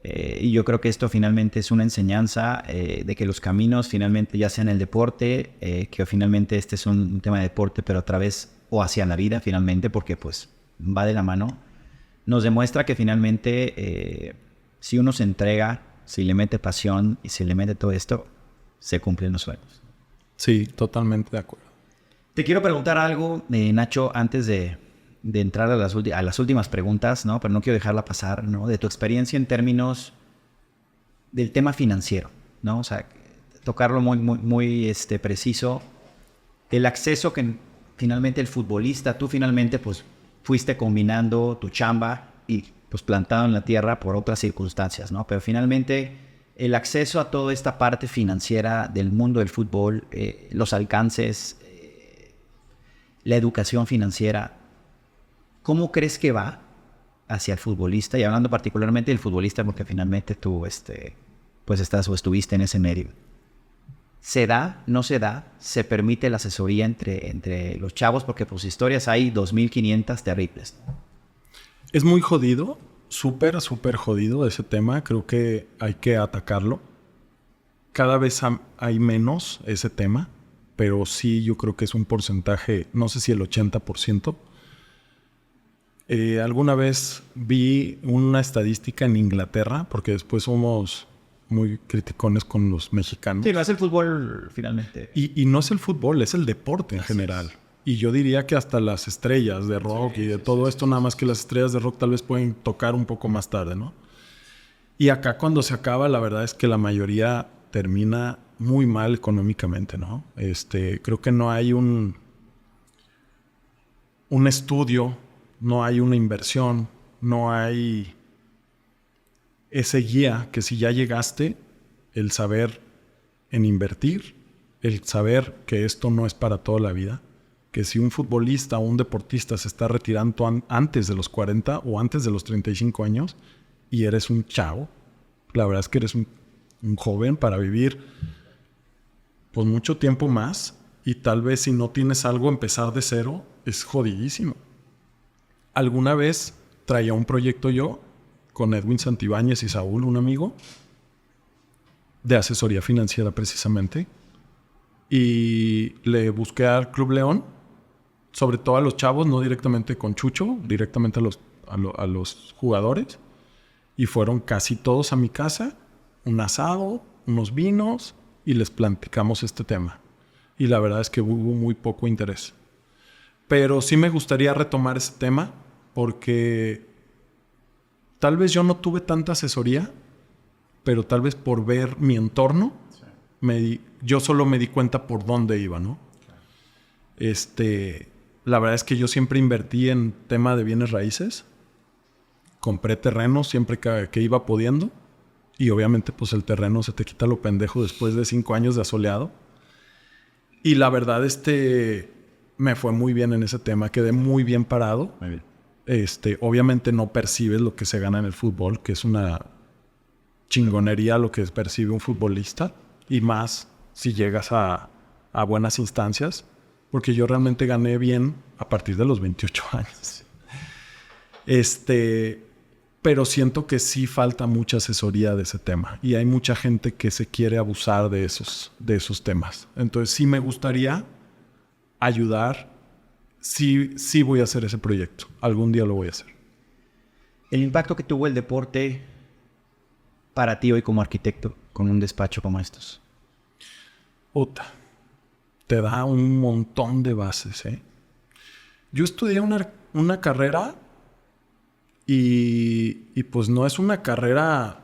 S2: Y yo creo que esto finalmente es una enseñanza de que los caminos finalmente, ya sea en el deporte, que finalmente este es un tema de deporte, pero a través o hacia la vida finalmente, porque pues va de la mano, nos demuestra que finalmente si uno se entrega, si le mete pasión y si le mete todo esto, se cumplen los sueños.
S1: Sí, totalmente de acuerdo.
S2: Te quiero preguntar algo, Nacho, antes de entrar a las últimas preguntas, ¿no? Pero no quiero dejarla pasar, ¿no? De tu experiencia en términos del tema financiero, ¿no? O sea, tocarlo muy preciso. El acceso que finalmente el futbolista, tú finalmente pues fuiste combinando tu chamba y pues plantado en la tierra por otras circunstancias, ¿no? Pero finalmente el acceso a toda esta parte financiera del mundo del fútbol, los alcances, la educación financiera, ¿cómo crees que va hacia el futbolista? Y hablando particularmente del futbolista, porque finalmente tú pues estás o estuviste en ese medio. ¿Se da? ¿No se da? ¿Se permite la asesoría entre los chavos? Porque pues historias hay 2.500 terribles.
S1: Es muy jodido, súper jodido ese tema. Creo que hay que atacarlo. Cada vez hay menos ese tema, pero sí yo creo que es un porcentaje, no sé si el 80%. Alguna vez vi una estadística en Inglaterra, porque después somos muy criticones con los mexicanos.
S2: Sí, no es el fútbol finalmente.
S1: Y no es el fútbol, es el deporte en general. Y yo diría que hasta las estrellas de rock y de todo esto, nada más que las estrellas de rock tal vez pueden tocar un poco más tarde, ¿no? Y acá cuando se acaba, la verdad es que la mayoría termina muy mal económicamente, ¿no? Creo que no hay un estudio, no hay una inversión, no hay ese guía que si ya llegaste, el saber en invertir, el saber que esto no es para toda la vida, que si un futbolista o un deportista se está retirando antes de los 40 o antes de los 35 años y eres un chavo, la verdad es que eres un joven para vivir pues mucho tiempo más y tal vez si no tienes algo empezar de cero es jodidísimo. Alguna vez traía un proyecto yo con Edwin Santibáñez y Saúl, un amigo, de asesoría financiera precisamente. Y le busqué al Club León, sobre todo a los chavos, no directamente con Chucho, directamente a los jugadores. Y fueron casi todos a mi casa, un asado, unos vinos, y les platicamos este tema. Y la verdad es que hubo muy poco interés. Pero sí me gustaría retomar ese tema, porque tal vez yo no tuve tanta asesoría, pero tal vez por ver mi entorno, yo solo me di cuenta por dónde iba, ¿no? La verdad es que yo siempre invertí en tema de bienes raíces. Compré terrenos siempre que iba pudiendo. Y obviamente pues el terreno se te quita lo pendejo después de 5 años de asoleado. Y la verdad me fue muy bien en ese tema. Quedé muy bien parado.
S2: Muy bien.
S1: Obviamente no percibes lo que se gana en el fútbol, que es una chingonería lo que percibe un futbolista, y más si llegas a buenas instancias, porque yo realmente gané bien a partir de los 28 años. Pero siento que sí falta mucha asesoría de ese tema y hay mucha gente que se quiere abusar de esos temas. Entonces sí me gustaría ayudar. Sí voy a hacer ese proyecto. Algún día lo voy a hacer.
S2: El impacto que tuvo el deporte para ti hoy como arquitecto con un despacho como estos.
S1: Puta. Te da un montón de bases, ¿eh? Yo estudié una carrera y pues no es una carrera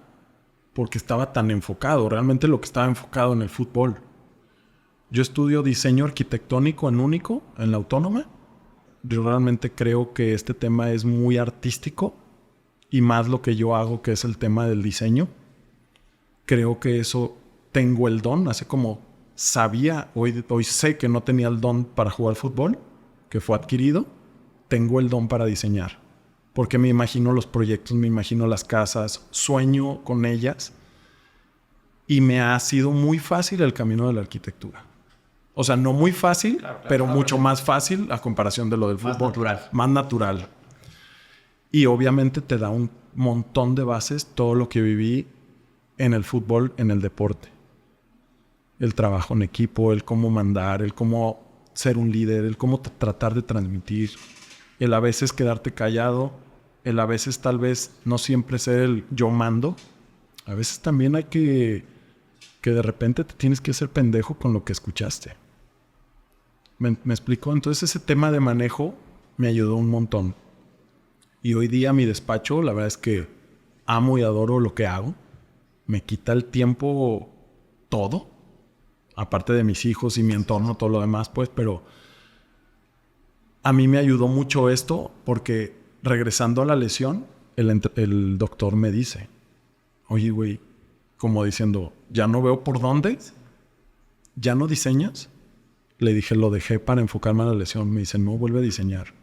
S1: porque estaba tan enfocado. Realmente lo que estaba enfocado en el fútbol. Yo estudio diseño arquitectónico en Único, en la Autónoma. Yo realmente creo que este tema es muy artístico y más lo que yo hago, que es el tema del diseño. Creo que eso tengo el don. Hace como sabía, hoy sé que no tenía el don para jugar fútbol, que fue adquirido. Tengo el don para diseñar. porque me imagino los proyectos, me imagino las casas, sueño con ellas y me ha sido muy fácil el camino de la arquitectura. O sea, no muy fácil, claro, pero mucho más fácil a comparación de lo del fútbol. Más natural. Y obviamente te da un montón de bases todo lo que viví en el fútbol, en el deporte. El trabajo en equipo, el cómo mandar, el cómo ser un líder, el cómo tratar de transmitir, el a veces quedarte callado, el a veces tal vez no siempre ser el yo mando. A veces también hay que de repente te tienes que hacer pendejo con lo que escuchaste. ¿Me explico? Entonces ese tema de manejo me ayudó un montón. Y hoy día mi despacho, la verdad es que amo y adoro lo que hago. Me quita el tiempo todo. Aparte de mis hijos y mi entorno, todo lo demás, pues. Pero a mí me ayudó mucho esto porque regresando a la lesión, el doctor me dice, oye, güey, como diciendo, ya no veo por dónde. ¿Ya no diseñas? Le dije, lo dejé para enfocarme a la lesión. Me dice, no, vuelve a diseñar.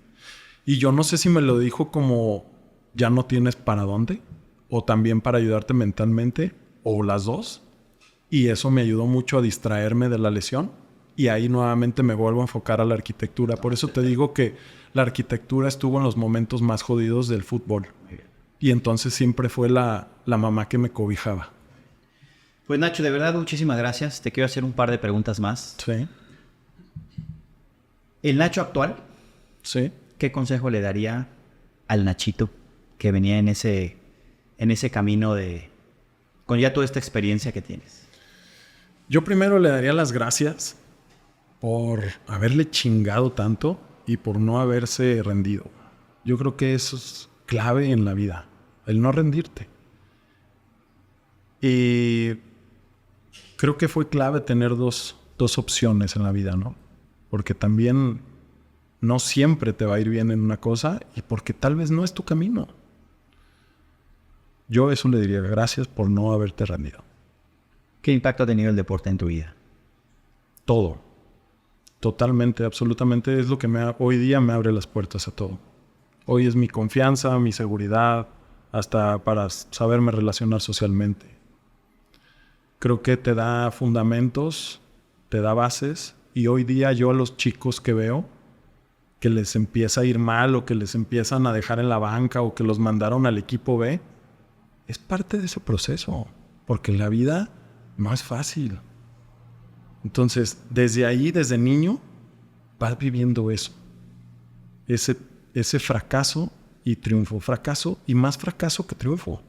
S1: Y yo no sé si me lo dijo como, ya no tienes para dónde, o también para ayudarte mentalmente, o las dos. Y eso me ayudó mucho a distraerme de la lesión. Y ahí nuevamente me vuelvo a enfocar a la arquitectura. Por eso te digo que la arquitectura estuvo en los momentos más jodidos del fútbol. Y entonces siempre fue la mamá que me cobijaba.
S2: Pues Nacho, de verdad, muchísimas gracias. Te quiero hacer un par de preguntas más.
S1: Sí.
S2: ¿El Nacho actual?
S1: Sí.
S2: ¿Qué consejo le daría al Nachito que venía en ese camino con ya toda esta experiencia que tienes?
S1: Yo primero le daría las gracias por haberle chingado tanto y por no haberse rendido. Yo creo que eso es clave en la vida, el no rendirte. Y creo que fue clave tener dos opciones en la vida, ¿no? Porque también no siempre te va a ir bien en una cosa y porque tal vez no es tu camino. Yo eso le diría gracias por no haberte rendido.
S2: ¿Qué impacto ha tenido el deporte en tu vida?
S1: Todo. Totalmente, absolutamente es lo que hoy día me abre las puertas a todo. Hoy es mi confianza, mi seguridad, hasta para saberme relacionar socialmente. Creo que te da fundamentos, te da bases. Y hoy día yo a los chicos que veo que les empieza a ir mal o que les empiezan a dejar en la banca o que los mandaron al equipo B, es parte de ese proceso. Porque la vida no es fácil. Entonces, desde ahí, desde niño, vas viviendo eso. Ese fracaso y triunfo. Fracaso y más fracaso que triunfo.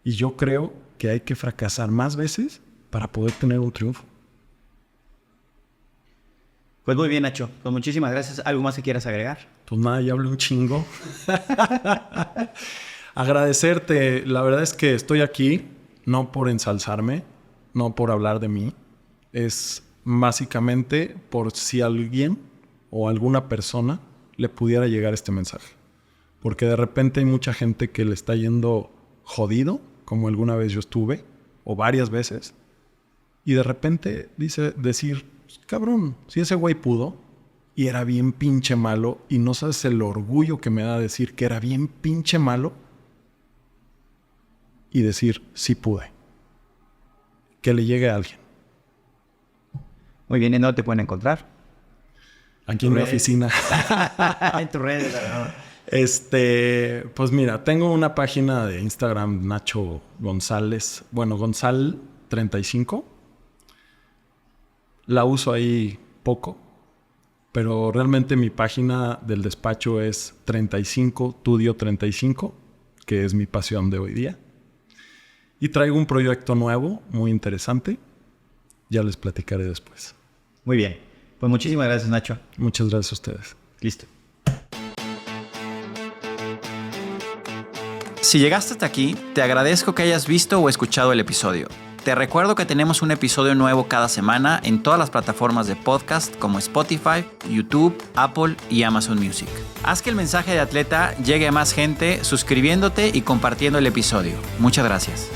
S1: Y yo creo que hay que fracasar más veces para poder tener un triunfo.
S2: Pues muy bien, Nacho. Pues muchísimas gracias. ¿Algo más que quieras agregar?
S1: Pues nada, ya hablé un chingo. Agradecerte. La verdad es que estoy aquí no por ensalzarme, no por hablar de mí. Es básicamente por si alguien o alguna persona le pudiera llegar este mensaje. Porque de repente hay mucha gente que le está yendo jodido, como alguna vez yo estuve, o varias veces. Y de repente decir, cabrón, si ese güey pudo y era bien pinche malo y no sabes el orgullo que me da decir que era bien pinche malo y decir, sí pude. Que le llegue a alguien.
S2: Muy bien, ¿en dónde te pueden encontrar?
S1: Aquí en mi oficina.
S2: En tus redes.
S1: Pues mira, tengo una página de Instagram, Nacho González. Bueno, Gonzal35. La uso ahí poco, pero realmente mi página del despacho es 35 Tudio 35, que es mi pasión de hoy día. Y traigo un proyecto nuevo, muy interesante. Ya les platicaré después.
S2: Muy bien. Pues muchísimas gracias, Nacho.
S1: Muchas gracias a ustedes.
S2: Listo.
S3: Si llegaste hasta aquí, te agradezco que hayas visto o escuchado el episodio. Te recuerdo que tenemos un episodio nuevo cada semana en todas las plataformas de podcast como Spotify, YouTube, Apple y Amazon Music. Haz que el mensaje de Atleta llegue a más gente suscribiéndote y compartiendo el episodio. Muchas gracias.